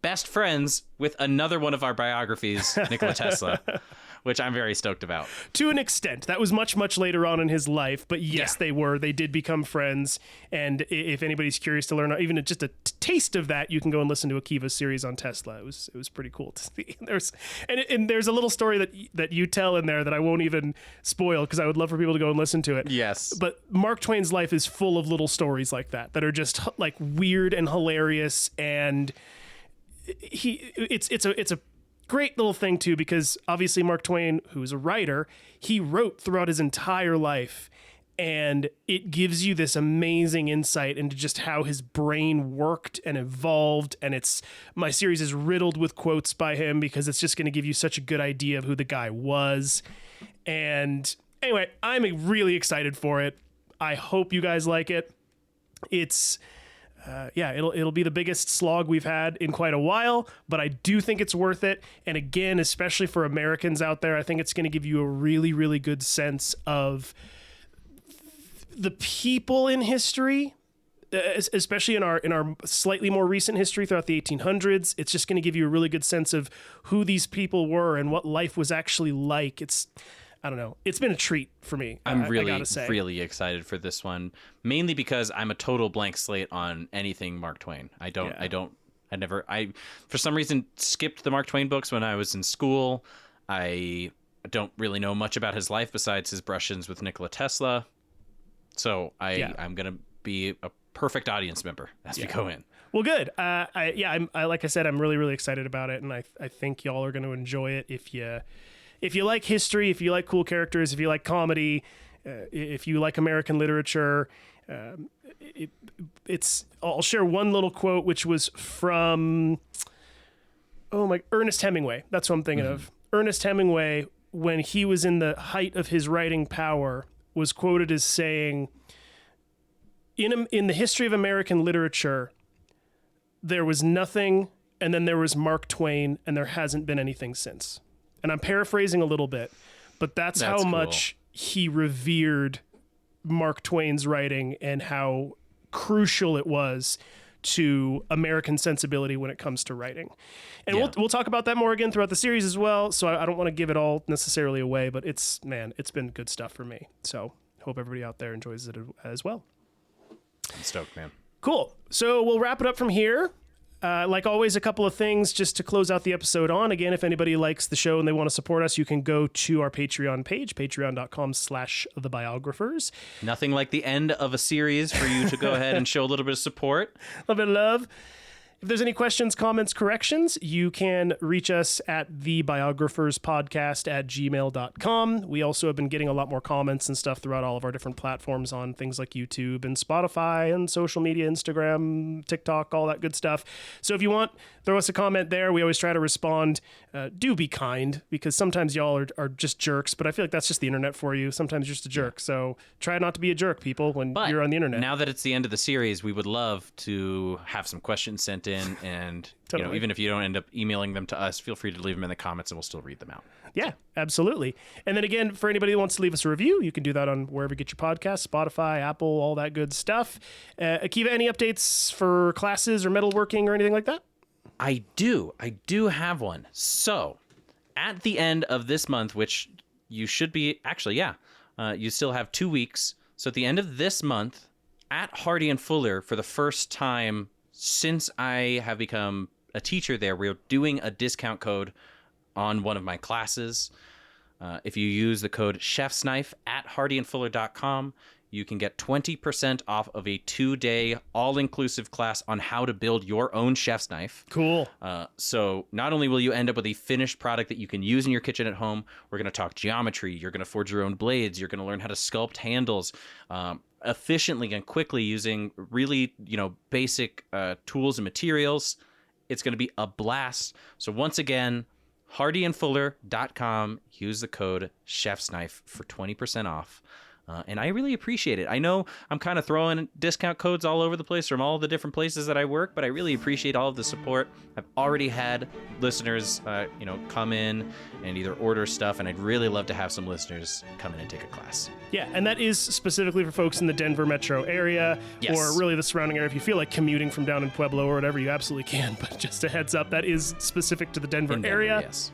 best friends with another one of our biographies, Nikola Tesla, which I'm very stoked about. To an extent. That was much, much later on in his life, but yes, they were. They did become friends, and if anybody's curious to learn even just a taste of that, you can go and listen to Akiva's series on Tesla. It was pretty cool to see. There's a little story that you tell in there that I won't even spoil because I would love for people to go and listen to it. Yes. But Mark Twain's life is full of little stories like that are just like weird and hilarious, and it's a great little thing too, because obviously Mark Twain, who's a writer, he wrote throughout his entire life, and it gives you this amazing insight into just how his brain worked and evolved. And my series is riddled with quotes by him because it's just going to give you such a good idea of who the guy was. And anyway, I'm really excited for it. I hope you guys like it. It's it'll be the biggest slog we've had in quite a while, but I do think it's worth it. And again, especially for Americans out there, I think it's going to give you a really, really good sense of the people in history, especially in our slightly more recent history throughout the 1800s. It's just going to give you a really good sense of who these people were and what life was actually like. I don't know. It's been a treat for me. I'm I gotta say. really excited for this one, mainly because I'm a total blank slate on anything Mark Twain. I for some reason skipped the Mark Twain books when I was in school. I don't really know much about his life besides his brush-ins with Nikola Tesla. So I'm going to be a perfect audience member as we go in. Well, good. I'm like I said, I'm really, really excited about it. And I think y'all are going to enjoy it if you like history, if you like cool characters, if you like comedy, if you like American literature. I'll share one little quote, which was from Ernest Hemingway. That's what I'm thinking of. Ernest Hemingway, when he was in the height of his writing power, was quoted as saying, in the history of American literature, there was nothing, and then there was Mark Twain, and there hasn't been anything since. And I'm paraphrasing a little bit, but that's how cool. much he revered Mark Twain's writing and how crucial it was to American sensibility when it comes to writing. And we'll talk about that more again throughout the series as well, so I don't want to give it all necessarily away, but it's been good stuff for me. So hope everybody out there enjoys it as well. I'm stoked, man. Cool. So we'll wrap it up from here. Like always, a couple of things just to close out the episode on. Again, if anybody likes the show and they want to support us, you can go to our Patreon page, patreon.com/thebiographers. Nothing like the end of a series for you to go ahead and show a little bit of support. A little bit of love. If there's any questions, comments, corrections, you can reach us at thebiographerspodcast@gmail.com. We also have been getting a lot more comments and stuff throughout all of our different platforms on things like YouTube and Spotify and social media, Instagram, TikTok, all that good stuff. So if you want, throw us a comment there. We always try to respond. Do be kind, because sometimes y'all are just jerks, but I feel like that's just the internet for you. Sometimes you're just a jerk. So try not to be a jerk, people, when you're on the internet. Now that it's the end of the series, we would love to have some questions sent in, and totally. Even if you don't end up emailing them to us, feel free to leave them in the comments and we'll still read them out. Yeah, absolutely. And then again, for anybody who wants to leave us a review, you can do that on wherever you get your podcasts, Spotify, Apple, all that good stuff. Akiva, any updates for classes or metalworking or anything like that? I do have one. So at the end of this month, which you should be you still have 2 weeks. So at the end of this month at Hardy and Fuller, for the first time since I have become a teacher there, we're doing a discount code on one of my classes. If you use the code chefsknife at hardyandfuller.com, you can get 20% off of a 2-day all-inclusive class on how to build your own chef's knife. Cool. So not only will you end up with a finished product that you can use in your kitchen at home, we're going to talk geometry. You're going to forge your own blades. You're going to learn how to sculpt handles efficiently and quickly using really, basic tools and materials. It's going to be a blast. So once again, hardyandfuller.com. Use the code chefsknife for 20% off. And I really appreciate it. I know I'm kind of throwing discount codes all over the place from all the different places that I work, but I really appreciate all of the support. I've already had listeners, come in and either order stuff, and I'd really love to have some listeners come in and take a class. Yeah, and that is specifically for folks in the Denver metro area, Yes. or really the surrounding area. If you feel like commuting from down in Pueblo or whatever, you absolutely can. But just a heads up, that is specific to the Denver area. Yes.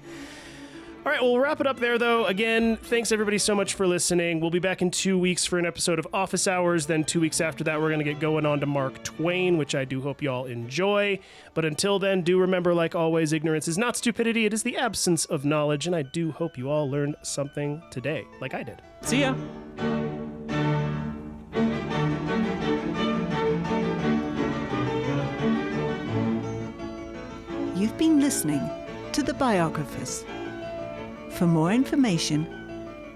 All right, well, we'll wrap it up there, though. Again, thanks everybody so much for listening. We'll be back in 2 weeks for an episode of Office Hours. Then 2 weeks after that, we're going to get going on to Mark Twain, which I do hope you all enjoy. But until then, do remember, like always, ignorance is not stupidity. It is the absence of knowledge. And I do hope you all learned something today, like I did. See ya. You've been listening to The Biographers. For more information,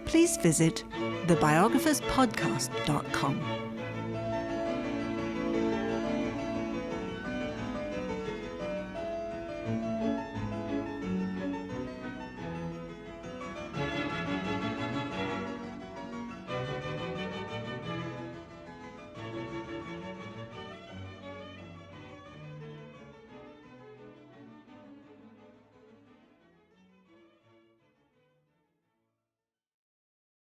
please visit thebiographerspodcast.com.